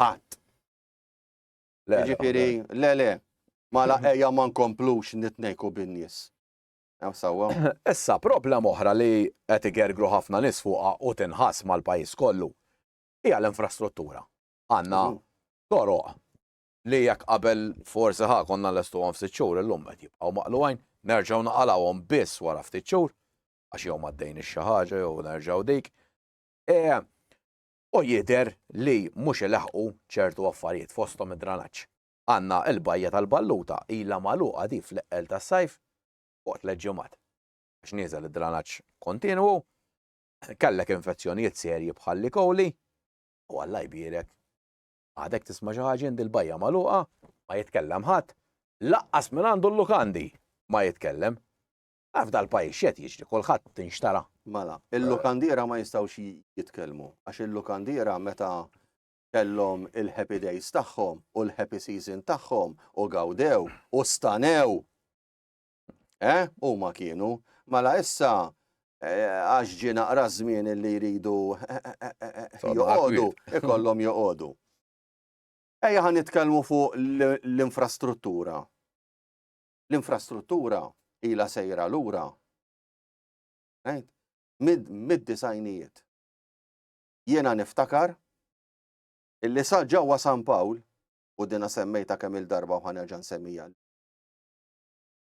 Ħadd. Ġifieri, le, mala ejja ma nkomplux nitnejku bin-nies. Issa problema oħra li qed igergru ħafna nies fuqha u tinħass mal-pajjiż kollu hija l-infrastruttura. Għandna toroq li jekk qabel forsi konna lestuhom ftit xhur illum qed jibqgħu maqluwajn, nerġgħu naqalawhom biss wara ftit xhur għax jew m'għaddejn ix-xi ħaġa jew nerġgħu dik. U jidher li mhux ilaħqu ċertu affarijiet fosthom id-dranaġġ. Għandna l-bajja tal-Balluta ilha magħluqa di fl-eqqel tas-sajf fuq leġġumat. Għax nieżel id-dranaġġ kontinwu, kellek infezzjonijiet serji bħal koli, u Alla jbierek. Għadek tisma' xi ħaġa il-bajja magħluqa, ma jitkellem ħadd, laqqas minn għandu l-lukandi ma jitkellem. F'dal pajjiż x'qed jiġri, kulħadd tinxtara. Mela, il-lukandiera ma jistgħux jitkellmu, għax il-lukandiera meta kellhom il-happy days tagħhom u l-happy season tagħhom u gawdew u stanew. Huma kienu, mela issa għax ġie naqra żmien li jridu joqogħdu, ikollhom joqogħdu. Ejja ħan nitkellmu fuq l-infrastruttura. L-infrastruttura ilha sejra lura. Mid-disajnijiet. Jiena niftakar illi sa ġewwa San Pawl u dina semmejta kemm il-darba u ħanerġa' nsemmija.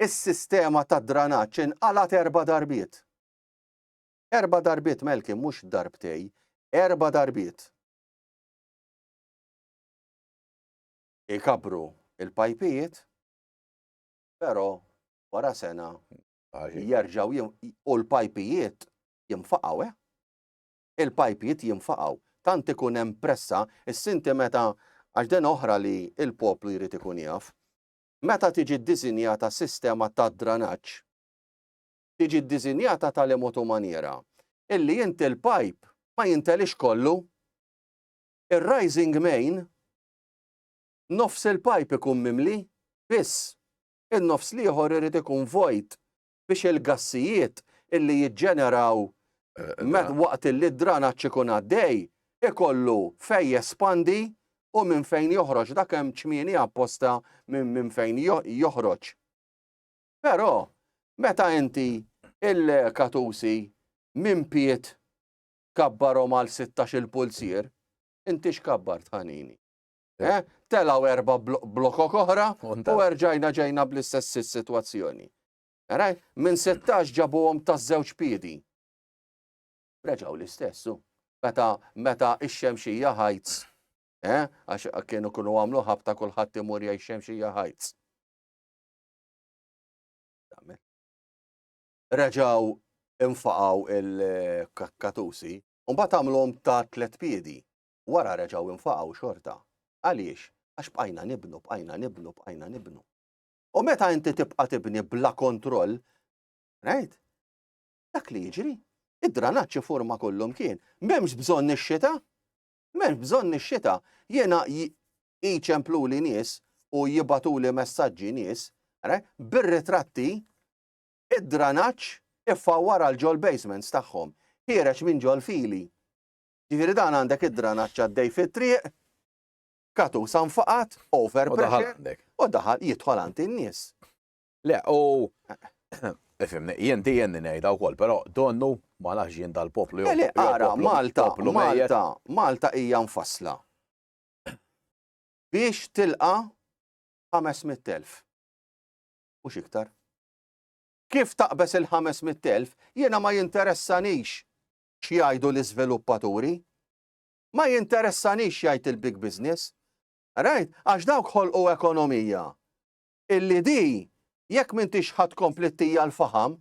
Is-sistema ta' dranaġġ inqalat 4 darbiet. 4 darbiet Melki mhux darbtej, 4 darbiet. Ikabru il-pajpijiet, però wara sena jerġgħu u l-pajpijiet jinfaqgħu, il-pajpijiet jinfaqgħu. Tant ikun hemm pressa, is-sinti meta għax din oħra li l-poplu jrid ikun jaf. Meta tiġi ddisinjata sistema ta' dranaġġ, tiġi ddisinjata tal-emotu maniera, illi inti l-pipe ma jintelix kollu, ir-rising main, nofs il-pipe ikun mimli, biss, in-nofs liħor irid ikun vojt biex il-gassijiet illi jiġġeneraw waqt illi d-dranaġġ ikun għaddej, ikollu fej jespandi u minn fejn joħroġ, dak hemm ċmieni apposta minn fejn joħroġ. Però meta inti il-katusi minn piet kabbarhom għal 16 pulsier, inti x'kabbar tħanini. Telaw 4 blokok oħra u erġajna ġejna bl-istess sitwazzjoni. Minn 16 ġabuhom taż-żewġ piedi. Reġgħu l-istessu. Meta ix-Xemxija Heights, għax kienu għamlu ħabta kulħadd imur jgħix Xemxija Heights. Reġgħu infaqaw il-kakkatusi, u mbagħad għamluhom ta' 3 piedi. Wara reġgħu infaqaw xorta. Għaliex? Għax bqajna nibnu. U meta inti tibqa' tibni bla kontroll, right? Dak li jiġri. Id-dranaġġi forma kollhom kien. M'hemmx bżonn ix-xita. Jiena jiċempluli nies u jibatuli messaġġi nies, bir-ritratti id-dranaġġ iffawwar għal ġol basements tagħhom. Ħireġ minn ġol fili. Ġifieri dan għandek id-dranaġġ għaddej fit-triq, katusa nfaqat, over pressure, u daħal jidħol għand in-nies. Le, u ifimni, jenni ngħidha wkoll, però donnu ma nafx jien dal-poplu. Le, ara, Malta hija nfassla biex tilqa 500,000. Mhux iktar. Kif taqbes il-500,000, jiena ma jinteressanix x'jgħidu l-iżviluppaturi, ma jinteressanix jgħid il-big business. Right? Għax dawk ħolqu ekonomija. Illi di, jekk m'intix ħadd komplettija l-faham,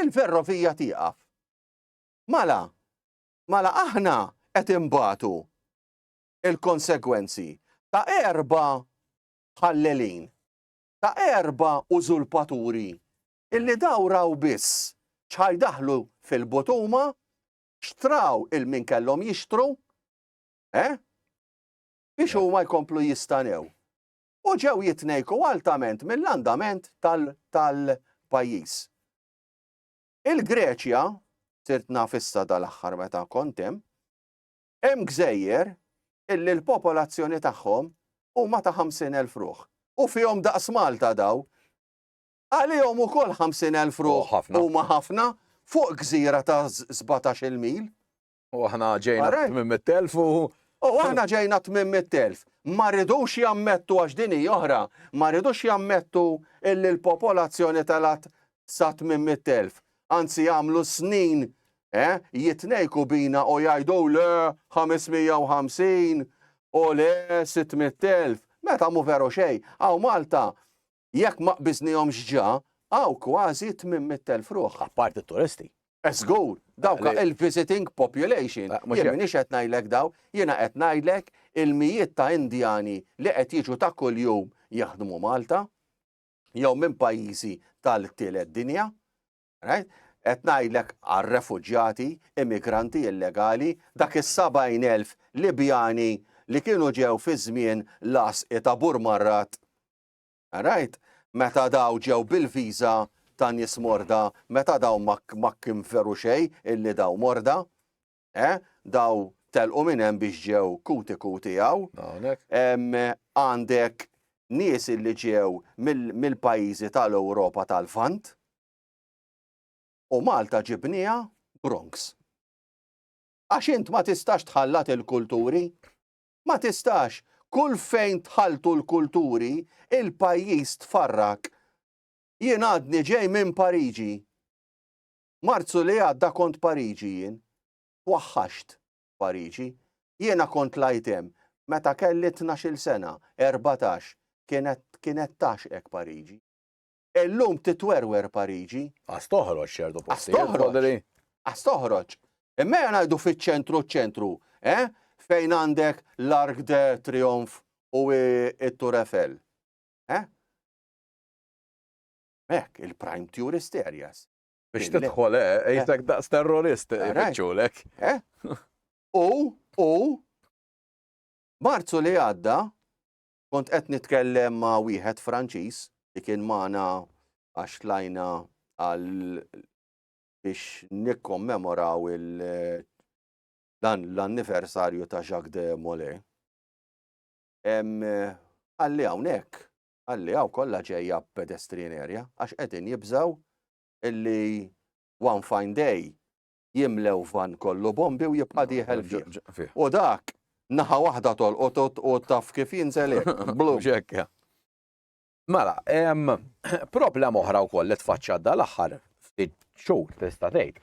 il-ferrovija tieqaf. Mala aħna qed imbagħtu il-konsegwenzi ta' 4 ħallelin, ta' 4 użurpaturi illi dawraw biss ċħajdaħlu fil-botuma, xtraw il-min kellhom jixtru, biex huma jkomplu jistanew. U ġew jitnejku altament mill-andament tal-pajjiż. Il-Greċja, sirt naf issa dal-aħħar meta kontem, hemm gżejjer illi l-popolazzjoni tagħhom huma ta' 50,000 ruħ. U fihom daqs Malta daw, għalihom ukoll 50,000 ruħ huma ħafna fuq gżira ta' 17,000 mil. U aħna ġejna 800,000 u. U aħna ġejna 800,000. Ma rridux jammettu għax din hija oħra, ma rridux jammettu illi l-popolazzjoni telat sa 800,000. Anzi jagħmlu snin jitnejku bina u jgħidu le 550 u le 600,000. Meta mu veru xejn, għaw Malta jekk ma qbiżnihomx ġa, għaw kważi 800,000 ruħ. Apparti t-turisti. Żgur, dawk il-visiting population. Jien minix qed ngħidlek daw, jiena qed ngħidlek il-mijiet ta' Indjani li qed jiġu ta' kuljum jaħdmu Malta, jew minn pajjiżi tal-tielet dinja, qed ngħidlek għar-refuġjati, immigranti illegali, dak is-70,000 Libjani li kienu ġew fi żmien l-asqi ta' Burmarrat. Meta daw ġew bil-viża ta' nies morda, meta daw ma kien veru xejn illi daw morda, daw telqu minn hemm biex ġew kuti hawn. Għandek nies illi ġew mill-pajjiżi tal-Ewropa tal-Lvant u Malta ġibnija Bronx. Għax int ma tistax tħallat il-kulturi, ma tistax. Kull fejn tħaltu l-kulturi, il-pajjiż tfarrak. Jien għadni ġej minn Pariġi. Marzu li għadda kont Pariġi jien. Waħħaxt Pariġi. Jiena kont lajtem. Meta kelli 12 sena, 14, kienet taxqek Pariġi. Illum titwerwer Pariġi. Għastoħroġ xerdu posti. Għastoħroġ. Imma ngħidu fiċ-ċentru, fejn għandek l-Arc de Triomphe u it-Tour Eiffel. Mek, il-prime tourist areas. Biex tidħol, jgħidlek daqs terrorist, jfittxulek. U Marzu li għadda, kont qed nitkellem ma' wieħed Franċiż li kien magħna għax tlajna għal biex nikkommemoraw l-anniversarju ta' Jacques de Molay. Għalli hawnhekk, għalli hawn kollha ġejja pedestrian area għax qegħdin jibżgħu illi one fine day jimlew van kollu bombi u jibqa' dieħel fih. U dak naħa waħda tolqot u taf kif jinżel blu. Mela, problema oħra wkoll li tfaċċa dal-aħħar ftit xhur tista' tgħid.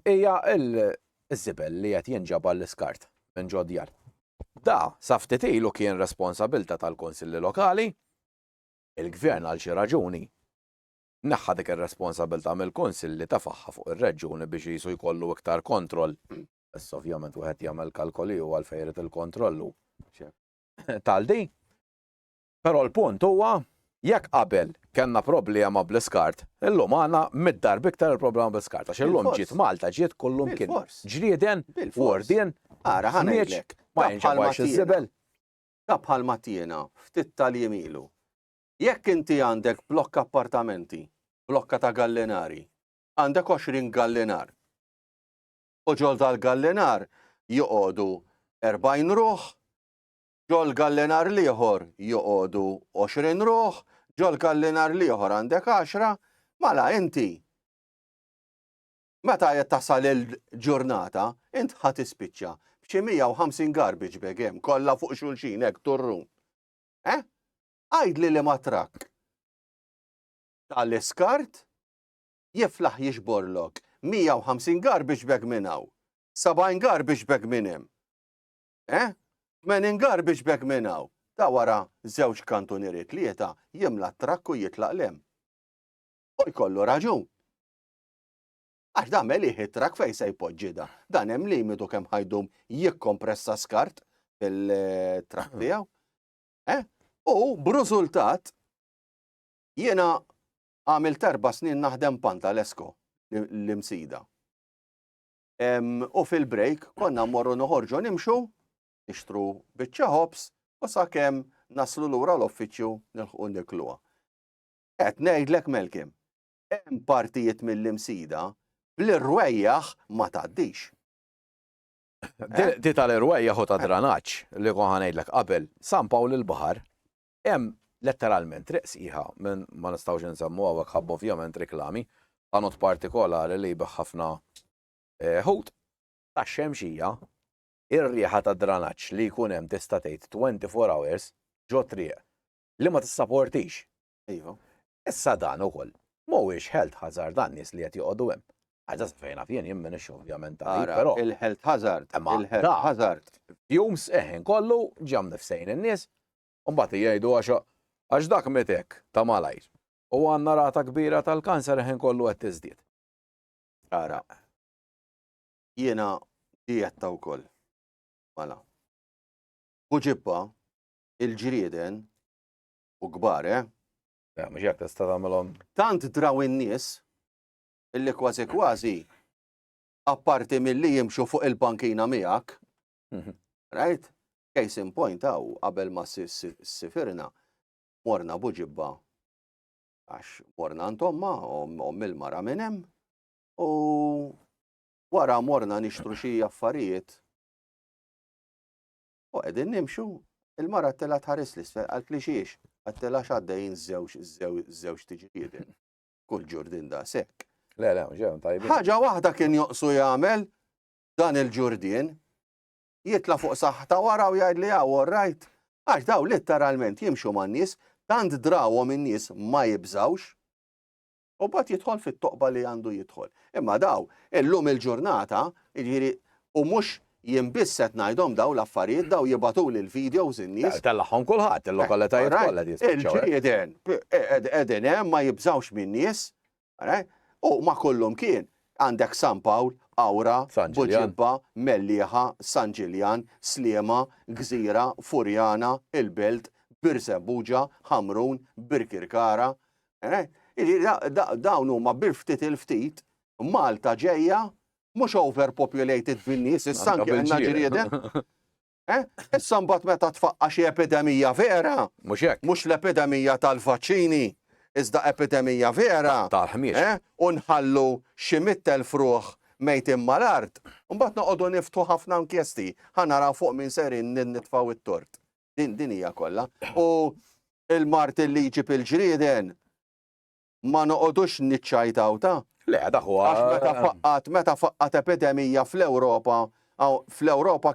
Hija l-żibel li qed jinġabar l-iskart minn ġodjar. Da sa ftit ilu kien responsabilta tal-konsilli lokali, il-gvern għal xi raġuni neħħa dik ir-responsabilità mill-Kunsill li tefaħħa fuq ir-reġjuni biex jisu jkollu iktar kontroll. Issa ovvjament wieħed jagħmel kalkoli u għalfejn irid il-kontrollu. Tal-di. Però l-punt huwa jekk qabel kellna problema bl-iskart, illum għandna mid-darb iktar il-problema bl-iskart. Għax illum ġiet Malta, ġiet kullum kien ġrieden, wordien, Ara ħanejlek. ma jinġabarx iż-żibel. Da bħalma tiena ftit tal-jemilu. Jekk inti għandek blokk appartamenti, blokka ta' gallinari, għandek 20 gallinar. U ġol tal-gallinar joqogħdu 40 ruħ, ġol gallinar liħor joqogħdu 20 ruħ, ġol gallinar liħor għandek 10, mala inti. Meta tasal il-ġurnata, int ħat ispiċċa b'xi 150 garbage bag hemm kollha fuq xulxin hekk turrun. Għajdli li ma trakk tal-iskart jiflaħ jiġborlok 150 garbage bag minn hawn, 70 garbage bag minn hemm. 80 garbage bag minn hawn. Ta' wara żewġ kantunieri tlieta jimla t-trakk u jitlaq lem. U jkollu raġun. Għax dan melih it-trakk fejn se jpoġġi da. Dan hemm limitu kemm ħajdum jikkompressa skart fil-trakk tiegħu. U b'riżultat jiena għamilt 4 snin naħdem Pantalesco l-imsida. U fil-break konna mmorru noħorġu nimxu, nixtru biċċa ħobs u sakemm naslu lura l-uffiċċju nilħqu nikluha. Qed ngħidlek Melkim, hemm partijiet mill-imsida bl-irwejjaħ ma tgħaddix. Di tal-irwejjaħ u ta' dranaġġ li kon ngħidlek qabel, San Pawl il-Baħar hemm letteralment reqsieħa minn ma nistgħux insemmu hawnhekk ħabba ovvjament riklami għanot partikolari li jbeħ ħafna ħut tax-xemxija ir-rieħa ta' dranaġġ li jkun hemm tista' tgħid 24 hours ġo triq li ma tissapportix. Issa dan ukoll mhuwiex health hazard dan nies li qed joqogħdu hemm. Għadha fejn naf jien minix ovvjament però il-health hazard, il-health hazard. Jums kollu ġam nifsejn in-nies u mbagħad jgħidu għax dak mitek ta' malajr. U għandna rata kbira tal-kanser kollu qed tiżdied. Ara. Jiena dietta wkoll. Mela. Buġibba il-ġrieden u kbar, mhux jekk tista' tagħmelhom. Tant draw in-nies illi kważi kważi apparti milli jimxu fuq il-bankina miegħek. Right? Case in point hawn qabel ma sifirna morna buġibba għax morna ntomma il-mara minn hemm u wara morna nixtru xi affarijiet. U qegħdin nimxu, il-mara t-tela tħares l-isfel għal klixiex, għat-tela xaddejn żewġ tiġrieden. Kull ġurdin da sekk. Le, mhux tajbin. Ħaġa waħda kien joqsu jagħmel dan il-ġurdien, jitla fuq saħħta wara u jgħid li all right. Għax daw letteralment jimxu man-nies, tant drawhom in-nies ma jibżawx, u bad jidħol fit-toqba li għandu jidħol. Imma daw illum il-ġurnata, jiġifieri u mhux jimbisset ngħidhom daw l-affarijiet daw jibatu l-videos in-nies. Tellaħħom kulħadd il-lokalitajiet kollha il-ġrieden qegħdin hemm ma jibżawx min-nies. U ma kollhom kien għandek San Pawl, Awra, Buġibba, Mellieħa, San Ġiljan, Sliema, Gżira, Furjana, Il-Belt, Birżebbuġa, Ħamrun, Birkirkara. Dawn huma bil-ftit il-ftit, Malta ġejja mhux overpopulated bin-nies, issa anke għandna ġrieden. Issa mbagħad meta tfaqqa xi epidemija vera, mhux l-epidemija tal-vaċċini. Iżda epidemija vera, u nħallu xi 100,000 ruħ mejtin mal-art, u mbagħad noqogħdu niftu ħafna inkjesti, ħanaraw fuq minn serin nitfgħu it-tort. Din hija kollha. U il-mart li jġib il-ġrieden ma noqogħdux niċċajtaw ta'. Le, dak huwa. Meta faqqat epidemija fl-Ewropa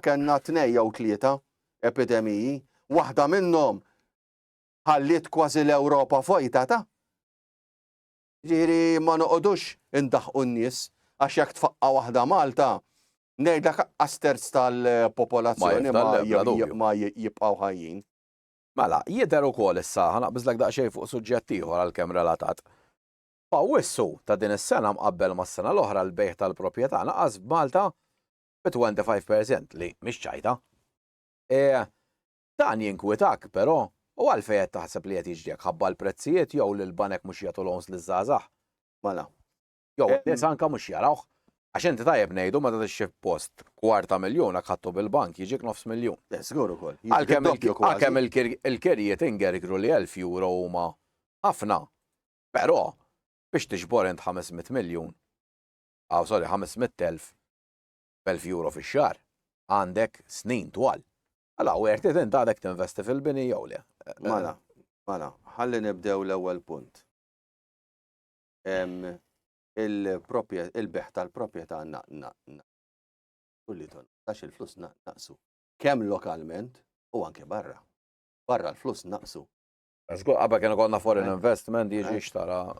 kellna 2 jew 3 epidemiji, waħda minnhom ħalliet kważi l-Ewropa fojta ta'. Ġieri ma noqogħdux indaħqu n-nies għax jekk tfaqqa waħda Malta, ngħidlek asterz tal-popolazzjoni ma jibqgħu ħajjin. Mela, jidher ukoll issa ħanaqbiżlek daqsxejn fuq suġġett ieħor għalkemm relatat. Fawissu ta' din is-sena mqabbel mas-sena l-oħra l-bejħ tal-proprjetà naqas b'Malta b'25% li mhix ċajta. Dan jinkwitak però u għalfejn qed taħseb li qed jiġri ħabba l-prezzijiet jew li l-banek mhux jagħtu loans liż-żgħażagħ. Mela. Jew nies anke mhux jarawh. Għax inti tajjeb ngħidu meta tixxi post $250,000 ħadtu bil-bank jiġik $500,000. Żgur ukoll. Għalkemm il-kirjiet ingergru li €1,000 huma ħafna. Però biex tiġbor int 500 miljun, 500,000 €1,000 fix-xahar, għandek snin twal. Alla u għertiet int għadek tinvesti fil-bini jew le. Mela, ħalli nibdew l-ewwel punt. Il-beħ tal-proprjetà kulli ton, għax il-flus naqsu. Kemm lokalment u anke barra. Barra l-flus naqsu. Għabba kienu konna foreign investment jiġi xtara.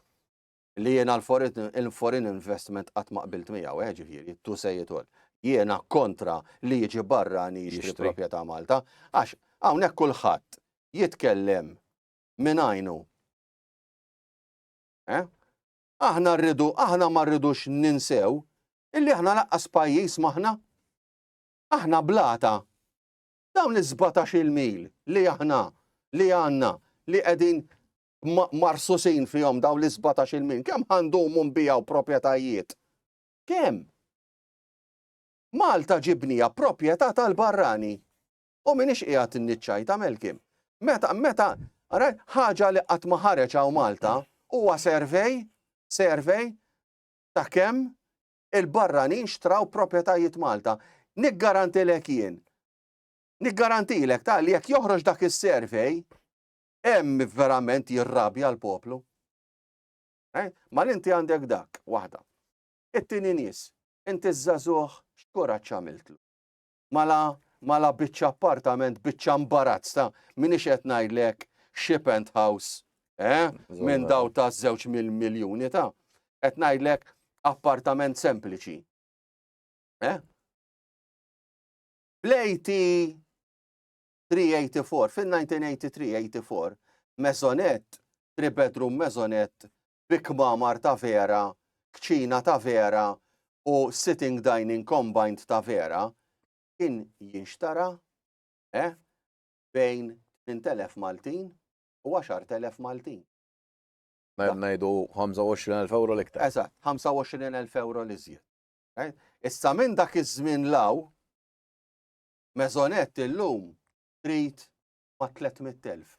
Li jiena l-foreign investment qatt ma qbilt miegħu, ġifieri, tu sejjitol. Jiena kontra li jiġi barra jixtri proprjetà Malta, għax hawnhekk kulħadd jitkellem minn għajnu. Aħna ma rridux ninsew illi aħna laqqas pajjiż maħna. Aħna blata. Dawn l-17 mil li aħna li għandna li qegħdin marsusin fihom dawn l-17 mil. Kemm ħandumu nbijaw proprjetajiet? Kemm? Malta ġibnija proprjetà tal-barrani. U minix qiegħed inniċċaj tagħmel kim. Meta ħaġa li qatt ma ħareġ hawn Malta huwa survey ta' kemm il-barranin xtraw proprjetajiet Malta. Niggarantilek jien. Niggarantilek ta' li jekk joħroġ dak is-survey hemm verament jirrabja l-poplu. Ma inti għandek dak waħda. It-tieni nies, inti żagħżugħ x'kuraġġ għamiltlu. Mala biċċa appartament, biċċa imbarazz ta' minix qed ngħidlek xi penthouse. Minn daw ta' 2 miljuni ta' qed ngħidlek appartament sempliċi. Bl-80 384, fil-1983-84, mezonett, 3 bedroom mezonett, bikmamar ta' vera, kċina ta' vera u sitting dining combined ta' vera, kien jinxtara bejn 8,000 Maltin u 10,000 Maltin. Ngħidu €25,000 l-iktar. Eżatt, €25,000 li żjed. Issa minn dak iż-żmien law, mezonett illum trid ma' 300,000.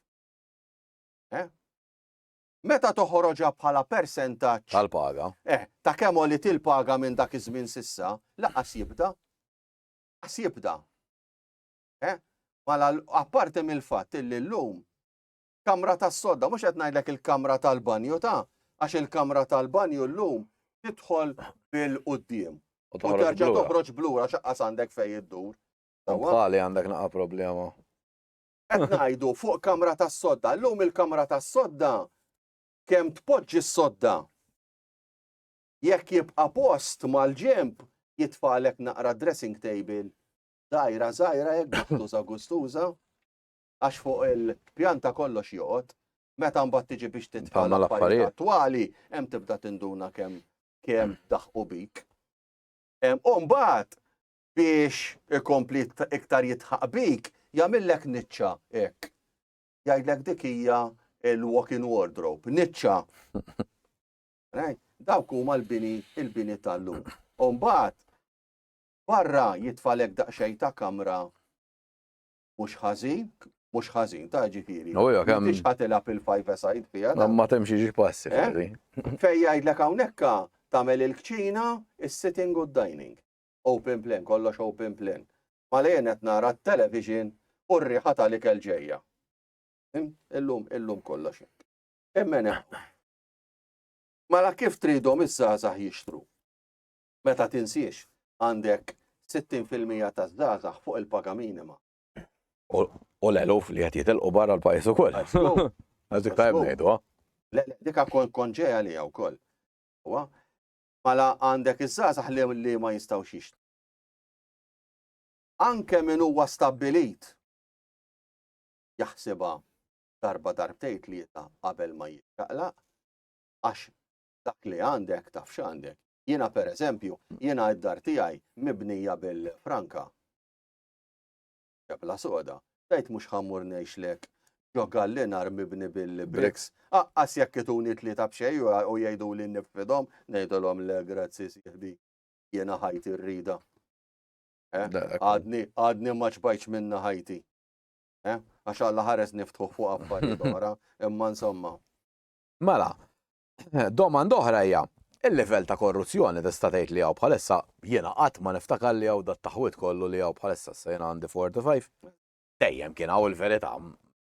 Meta toħroġha bħala persentaġġ Tal-paga. ta' kemm li tilpaga minn dak iż-żmien sissa, laqas jibda. Qas jibda. Mala apparti mill-fatt illi llum kamra tas-sodda, mhux qed ngħidlek il-kamra tal-banju għax il-kamra tal-banju llum tidħol bil-qudiem. U terġa' toħroġ blura x'aqqas għandek fejn iddur. Għali għandek naqa' problema. Qed ngħidu fuq kamra tas-sodda, llum il-kamra tas-sodda kemm tpoġġi s-sodda. Jekk jibqa' post mal-ġemp jitfalek naqra dressing table żgħira hekk gustuża għax fuq il-pjanta kollox joqgħod, meta mbagħad tiġi biex titfal l-affarijiet attwali hemm tibda tinduna kemm daħqu bik. U mbagħad biex ikompli iktar jitħaq bik jagħmillek niċċa hekk. Jgħidlek dik hija l-walk-in wardrobe, niċċa. Dawk huma il-bini tal-lum. U mbagħad barra jitfalek daqsxejn ta' kamra mhux ħażin ta' ġifieri. Biex ħatilha il-5-a-side fiha. Ma temxi ġi passi. Fejn jgħidlek hawnhekk tagħmel il-kċina, is-sitting u d-dining. Open plan, kollox open plan. Ma lejn qed nara t-television u r-riħa tal-ikel ġejja. Illum kollox hekk. Imma mela kif tridhom iż-żgħażagħ jixtru? Meta tinsiex għandek 60% taż-żgħażagħ fuq il-paga minima. U l-eluf li qed jitilqu barra l-pajjiż ukoll. Għażdik tajb ngħidu, Le, dika konġeja li wkoll. Mela għandek iż-żgħażagħ li ma jistgħux jixtru. Anke min huwa stabbilit jaħsibha darba darbtejn tlieta qabel ma jiċċaqlaq għax dak li għandek taf x'għandek. Jiena pereżempju, jiena d-dar tiegħi mibnija bil-franka. Ġebla soda. Tgħid mhux ħammur ngħixlek ġo gallinar mibni bil-bricks. Aqqas jekk ituni tlieta b'xejn u jgħiduli nnifidhom, ngħidulhom le grazzi sieħbi. Jiena ħajti rrida. Għadni ma ġbajtx minna ħajti. Għax Alla ħares niftħu fuq affarijiet oħra, imma insomma. Mela, domanda oħra hija, il-livell ta' korruzzjoni tista' tgħid li hawn bħalissa jiena qatt ma niftakar li hawn dat-taħwit kollu li hawn bħalissa sa jiena għandi 45. Dejjem kien hawn il-verità.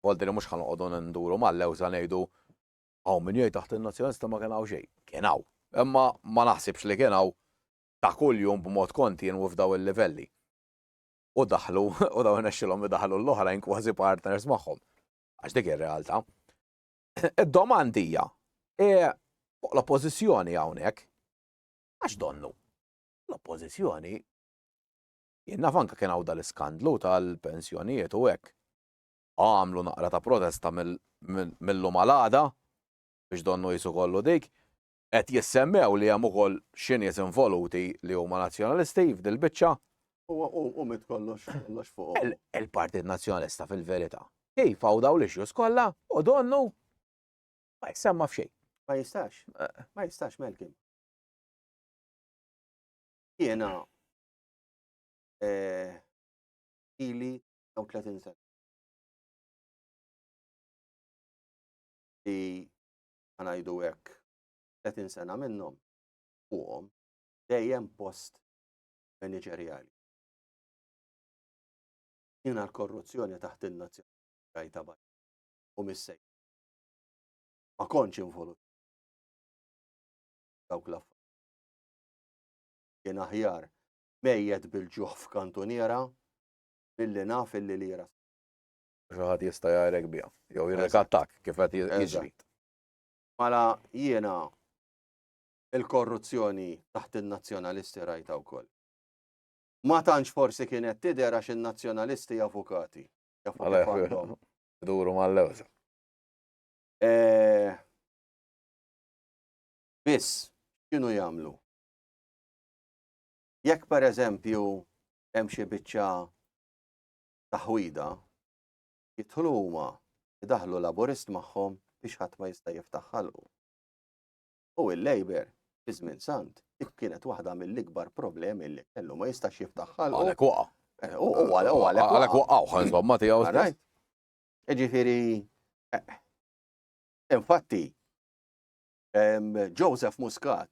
Volti li mhux ħanqogħdu nduru mal-lewża ngħidu hawn min jgħid taħt in-nazzjonalista ma kien hawn xejn. Kien hawn. Imma ma naħsibx li kien hawn ta' kuljum b'mod kontinwu f'daw il-livelli. U daħlu, u daw nexxilhom idaħlu l-oħrajn kważi partners magħhom. Għax dik ir-realtà. Id-domandija fuq l-oppożizzjoni hawnhekk għax donnu. L-oppożizzjoni jien naf anke kien hawn dal-iskandlu tal-pensjonijiet u hekk. Għamlu naqra ta' protesta mill-lum għal-għada biex donnu jisu kollu dik, qed jissemmew li hemm ukoll xi nies involuti li huma nazzjonalisti f'dil-biċċa. U mit kollox fuq. Il-Partit Nazzjonalista fil-verità. Kif hawn dawn l-issues kollha u donnu ma jsemma f'xejn. Ma jistax Melkin. Jiena ili 30 sena. Li għanajdu hekk 30 sena minnhom fuqhom dejjem post manageriali. Jiena l-korruzzjoni taħt in-nazzjonalità rajta u missej. Ma kontx involut dawk l-affarijiet. Jien aħjar mejjed bil-ġuħ f'kantuniera milli naf illi lira. Ħadd jista' jgħarek biha, jew jirrekattak kif qed jiġri. Mela jiena il-korruzzjoni taħt in-nazzjonalisti rajta wkoll. Ma tantx forsi kienet tidher għax in-nazzjonalisti avukati. Duru mal-lewża. Biss, kienu jagħmlu? Jekk pereżempju hemm xi biċċa taħwida, jidħlu huma idaħlu laburist magħhom biex ħadd ma jista' jiftaħ ħalqu. U il-Labor fi żmien sant kienet waħda mill-ikbar problemi li kellu ma jistax jiftaħ ħalqu. Għalhekk waqa'. Għalhekk waqgħu insomma tiegħu stess. Jiġifieri infatti Joseph Muscat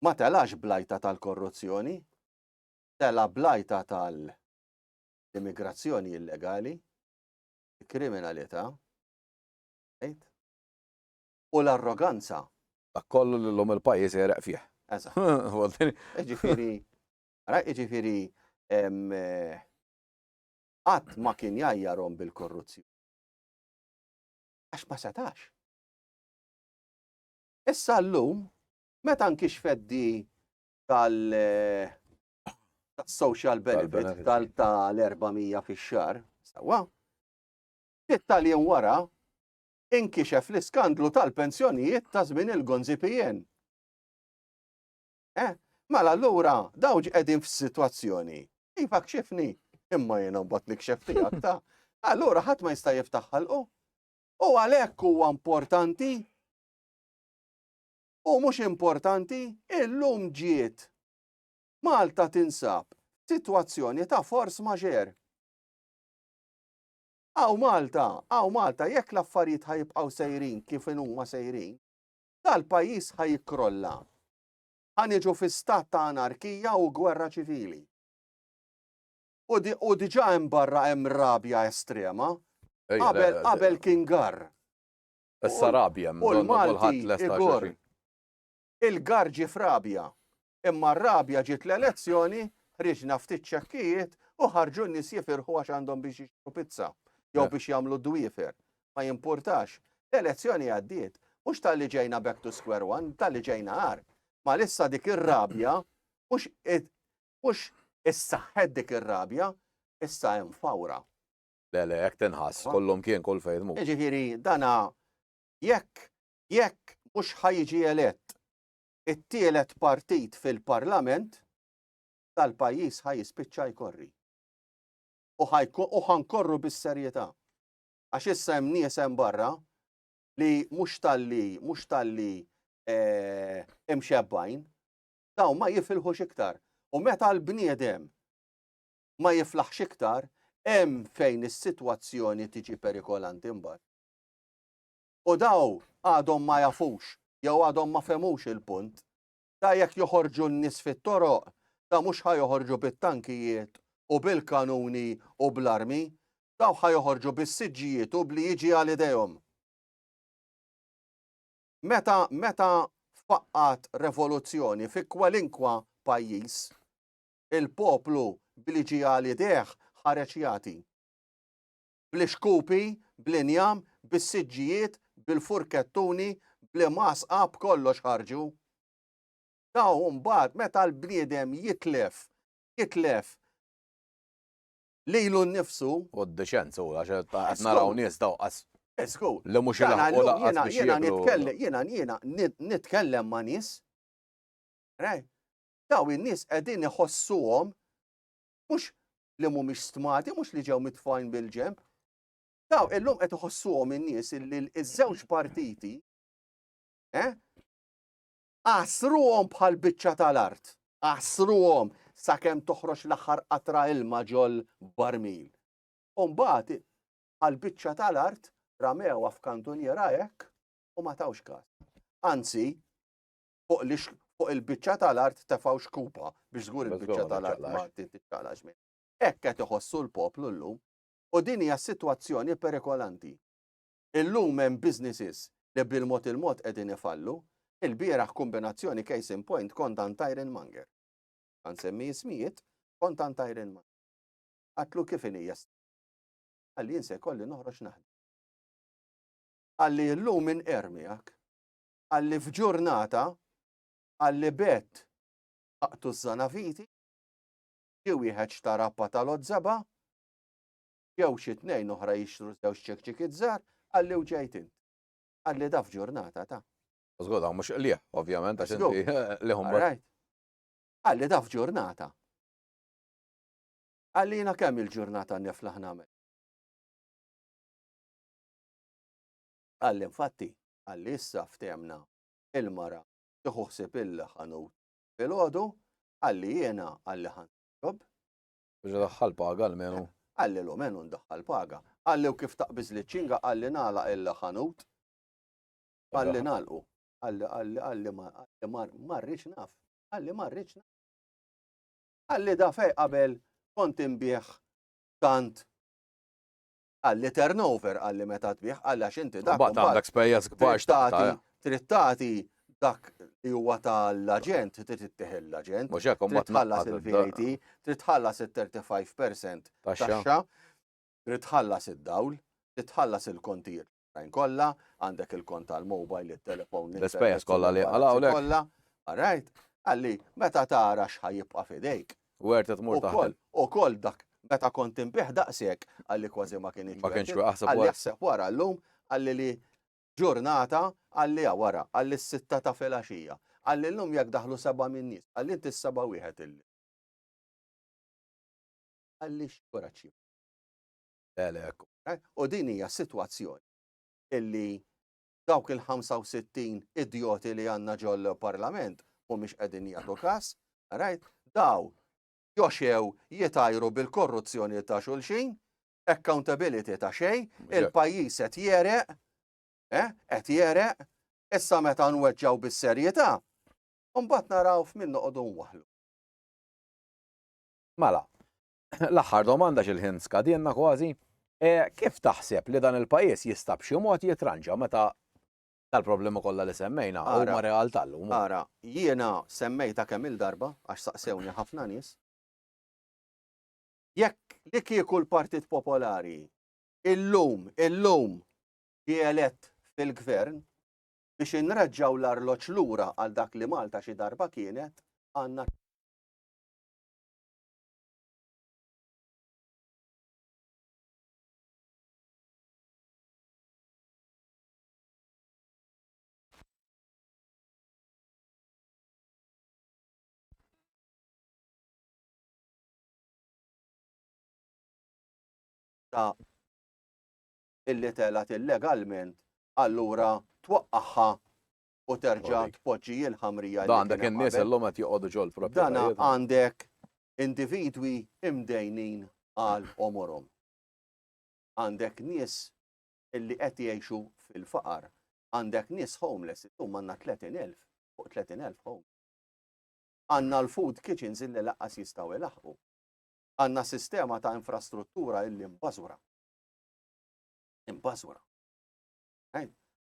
ma telax blajta tal-korruzzjoni, tela blajta tal-immigrazzjoni illegali, kriminalità, u l-arroganza. Dak kollu li l-lum il-pajjiż jereq fih. Ġifieri qatt ma kien jajjarhom bil-korruzzjoni. Għax ma setax. Issa llum meta nkixfeddi tal-social benefit tal-400 fix-xahar, sewwa. Tittaljen wara inkixef l-iskandlu tal-pensjonijiet ta' żmien il-Gonzi PN. Mela allura dawn qegħdin f'sitwazzjoni. Iva kxifni, imma jiena mbagħad li kxef tiegħek ta'. Allura ħadd ma jista' jiftaħ ħalqu. U għalhekk huwa importanti u mhux importanti illum ġiet Malta tinsab sitwazzjoni ta' force majeure. Għaw Malta, jekk l-affarijiet ħajibqgħu sejrin kif huma sejrin, dal-pajjiż ħajkrolla. Ħaniġu fi stat ta' anarkija u gwerra ċivili. U diġà hemm barra hemm rabja estrema. Qabel kien garr. Issa rabja u l-Malti igor. Il-garr ġie f'rabja. Imma r-rabja ġiet l-elezzjoni, ħriġna ftit ċekkijiet u ħarġu n-nies jifirħu għax għandhom biex jixtru pizza. Jew biex jagħmlu dwiefer. Ma jimpurtax. L-elezzjoni għaddiet. Mhux tal-li ġejna back to square one, tal-li ġejna għar. Ma lissa dik ir-rabja, mhux issa ħed dik ir-rabja, issa hemm fawra. Le, jekk tinħass, kollhom kien kull fejn mhu. Jiġifieri dana jekk mhux ħajġi elett it-tielet partit fil-Parlament tal-pajjiż ħajispiċċa jkorri. U ħankorru bis-serjetà. Għax issa hemm nies hemm barra li mhux talli imxebbajn, dawn ma jifilħux iktar. U meta l-bniedem ma jiflaħx iktar, hemm fejn is-sitwazzjoni tiġi perikolanti mbagħad. U daw għadhom ma jafux, jew għadhom ma femux il-punt, ta' jekk joħorġu n-nies fit-toroq, ta' mhux ħajoħorġu bit-tankijiet u bil-kanuni u bl-armi, daw ħajoħorġu bis-siġġijiet u bli-jiġi għal idejhom. Meta faqqat revoluzzjoni fi kwalinkwa pajjiż, il-poplu bli-ġi għal idejh ħareġ jagħti. Bl-xkupi, bl-injam, bis-siġġijiet, bil-furkettuni, bl-masqa b'kollox ħarġu. Daw mbagħad meta l-bniedem jitlef lilu nnifsu. U d-deċenza u għax qed naraw nies daw qas Esku. li mhux ilaħqu laqqas biex Jiena nitkellem ma' nies. Daw in-nies qegħdin iħossuhom mhux li mhumiex stmati, mhux li ġew mitfajn bil-ġenb. Daw illum qed iħossuhom in-nies li ż-żewġ partiti għasruhom bħal biċċa tal-art. Għasruhom sakemm toħroġ l-aħħar qatra ilma ġol barmil. U mbagħad għal biċċa tal-art ramewha f'kantuniera hekk u ma tawx każ. Anzi, fuq il-biċċa tal-art tefgħu xkupa biex żgur il-biċċa tal-art ma titċaqlax minn. Hekk qed iħossu l-poplu llum. U din hija sitwazzjoni perikolanti. Illum hemm businesses li bil-mod il-mod qegħdin ifallu. Il-bieraħ kombinazzjoni case in point kont għand Tyron Munger. Għansemmi jismijiet, kont għand Tyron Munger. Għatlu kif inhi għalli jinse kolli noħroġ naħdem. Għalli llum inqermijak, għalli f'ġurnata, għalli bet aqtu z-zanafiti, jew wieħed xtara tal-ozzaba, jew xi tnejn oħra jixtru żewġ ċekċikiet żgħar, għalli ġejtin. Għalli da f'ġurnata ta'. Żgoda mhux qlieħ, ovvjament għax inti liħhom Għalli da f'ġurnata. Għalli jiena kemm il-ġurnata niflaħ nagħmel. Għalli infatti, għalli issa ftemna il-mara tieħu il-ħanut filgħodu, għalli jiena għalli ħanjob. Biex daħħal paga l-menu. Għalli l-menu ndaħħal paga. Għalli u kif taqbiż li ċinga għalli nagħlaq il-ħanut. Għalli nagħlqu. Għalli marriċ naf. Għalli marriċ naf. Għalli da fej qabel kont imbieħ tant. Għalli turnover għalli meta tbieħ, għalli għax inti dak. Baqt għandek spejjeż kbar trittati dak li huwa tal-aġent, trid tittieħel l-aġent. Mhux hekk trid tħallas il-VAT, trid tħallas il-35% taxxa, trid tħallas id-dawl, trid tħallas il-kontir. Kollha, għandek il-kont tal-mobile, il-telefon, l-ispejjeż kollha li għalawlek. Kollha, alright, għalli meta tara x'ħajibqa' f'idejk. Wert tmur taħdem. Ukoll dak meta kont imbieħ daqshekk għalli kważi ma kienx. Ma kienx jaħseb għalli jaħseb wara llum għalli li ġurnata għalli wara għalli s-sitta ta' filgħaxija. Għalli llum jekk daħlu 7 min nies, għalli inti s-7 wieħed illi. Għalli x'koraċċi. U din hija sitwazzjoni illi dawk il-65 idioti li għandna ġol parlament mhumiex qegħdin jagħtu każ, daw joxew jitajru bil-korruzzjoni ta' xulxin, accountability ta' xejn, il-pajjiż qed jereq, issa meta nweġġaw bis-serjetà, mbagħad naraw f'min noqogħdu nwaħħlu. Mela, l-aħħar domanda x'il-ħin skadjenna kważi. Kif taħseb li dan il-pajjiż jista' b'xi mod jitranġa meta tal-problema kollha li semmejna huma realtà llum? Ara, jiena semmejta kemm il-darba għax saqsewni ħafna nies. Jekk li kieku l-Partit Popolari illum ġie elett fil-gvern biex inreġġaw l-arloġġ lura għal dak li Malta xi darba kienet, għandna ta' illi telat illegalment, allura twaqqaħħa u terġa' Orik. tpoġġi l-ħamrija Da li għandek kien hemm in-nies qabel. illum qed joqogħdu ġol Dana proprjetajiet. għandek individwi imdejnin għal omorhom. Għandek nies illi qed jgħixu fil-faqar. Għandek nies homeless, illum għandna 30,000 fuq 30,000 homeless. Għandna l-food kitchens illi laqqas jistgħu ilaħqu. Għandna sistema ta' infrastruttura illi mbażwra. Imbażwra.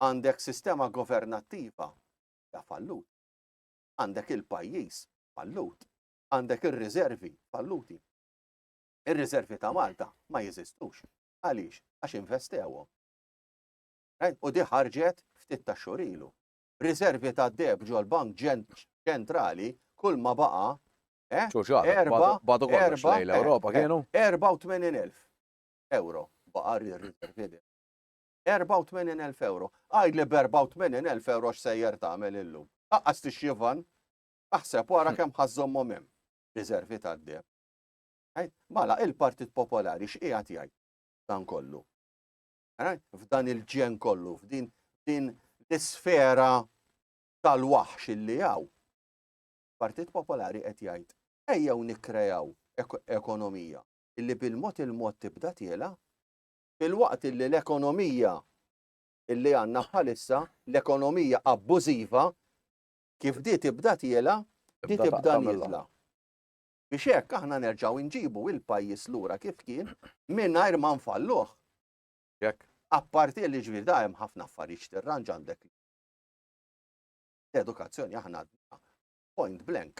Għandek sistema governattiva ta' fallut. Għandek il-pajjiż fallut. Għandek ir-riservi falluti. Ir-riservi ta' Malta ma jeżistux. Għaliex? Għax investewhom. U di ħarġet ftit ta' xhur ilu. Riservi ta' deb ġol bank ċentrali kull ma baqa' Badu kollox lejn l-Ewropa kienu. 84,000 euro baqa' riservi deb. 84,000 euro. Għajdli b'84,000 euro x'sejjer tagħmel illum. Aqqas tixjivan, aħseb wara kemm ħażommhom hemm riservi ta' deb. Mala il-Partit Popolari x'qiegħed jgħid dan kollu. F'dan il-ġen kollu, f'din l-isfera tal-waħx illi hawn. Partit Popolari qed jgħid ejjew nikkreaw ekonomija illi bil-mod il-mod tibda tiela fil-waqt illi l-ekonomija illi għandna bħalissa l-ekonomija abbużiva kif di tibda tiela di tibda nidla. Biex hekk aħna nerġgħu nġibu il-pajjiż lura kif kien mingħajr ma nfalluh. Apparti li ġbir da hemm ħafna affarijiet tirranġ għandek. L-edukazzjoni aħna point blank.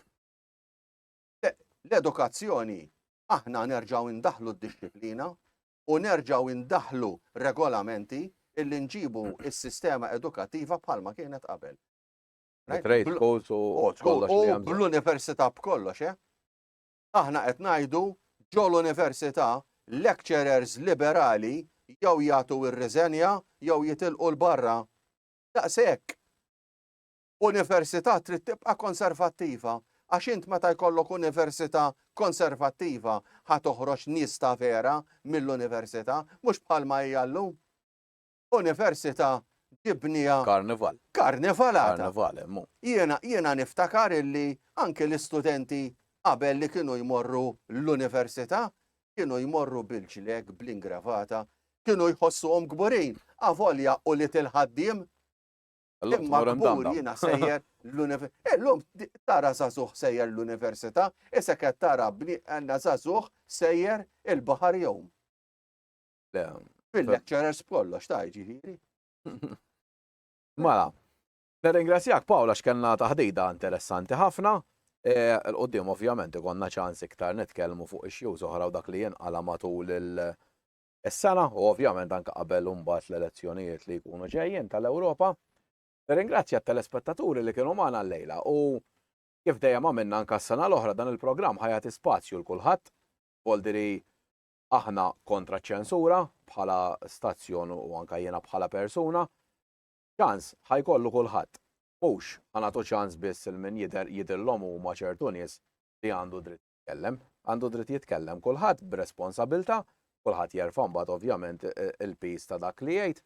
L-edukazzjoni aħna nerġgħu ndaħlu d-disciplina u nerġgħu ndaħlu regolamenti illi nġibu s-sistema edukattiva bħalma kienet qabel. Bl-università b'kollox, Aħna qed ngħidu ġo l-università lecturers liberali jew jagħtu ir-riżenja jew jitilqu l-barra. Daqshekk. Università trid tibqa' konservattiva għax int meta jkollok università konservattiva ħa toħroġ nies ta' vera mill-università mhux bħalma hija llum. Università tibnija karnivalata. Jiena niftakar illi anke l-istudenti qabel li kienu jmorru l-università kienu jmorru bil-ġleg, bl-ingravata, kienu jħossuhom kburin, avolja u li tilħaddiem. Imma kbur jiena sejjer l-università. Llum tara żagħżugħ sejjer l-università, issa qed tara għandna żagħżugħ sejjer il-baħar jowm. Bil-lecturers b'kollox ta' jiġifieri. Mela, nirringrazzjak Pawla x'kellna taħdida interessanti ħafna. L-qoddim ovvjament ikonna ċans iktar nitkellmu fuq ix-xjuż oħra u dak li jinqala matul is-sena u ovvjament anke qabel imbagħad l-elezzjonijiet li jkunu ġejjin tal-Ewropa. Nirringrazzja t-telespettaturi li kienu magħna llejla u kif dejjem għamilna anke s-sena l-oħra dan il-programm ħajati spazju l kulħadd. Voldiri aħna kontra ċ-ċensura bħala stazzjon u anke jiena bħala persuna. Ċans ħajkollu kulħadd. Mhux ħanagħtu ċans biss il-min jidhirlhom huma ċertu nies li għandu dritt jitkellem, għandu dritt jitkellem kulħadd b'responsabilità, kulħadd jerfa' mbagħad ovvjament il-pis ta' dak li jgħid,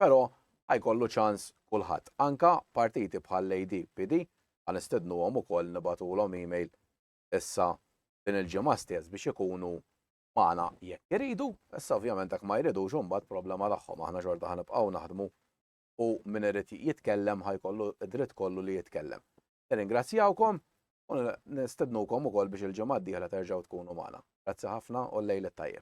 però ħajkollu ċans kulħadd. Anka partiti bħal PD ħanistednuhom ukoll nibatulhom email issa din il-ġimgħa stess biex ikunu magħna jekk iridu, issa ovvjament hekk ma jridux imbagħad problema tagħhom aħna xorta ħanibqgħu naħdmu u min irid jitkellem ħajkollu dritt kollu li jitkellem. Nirringrazzjawkom u nistednukom ukoll biex il-ġimgħa d-dieħla terġgħu tkunu magħna. Grazzi ħafna u l-lejl it-tajjeb.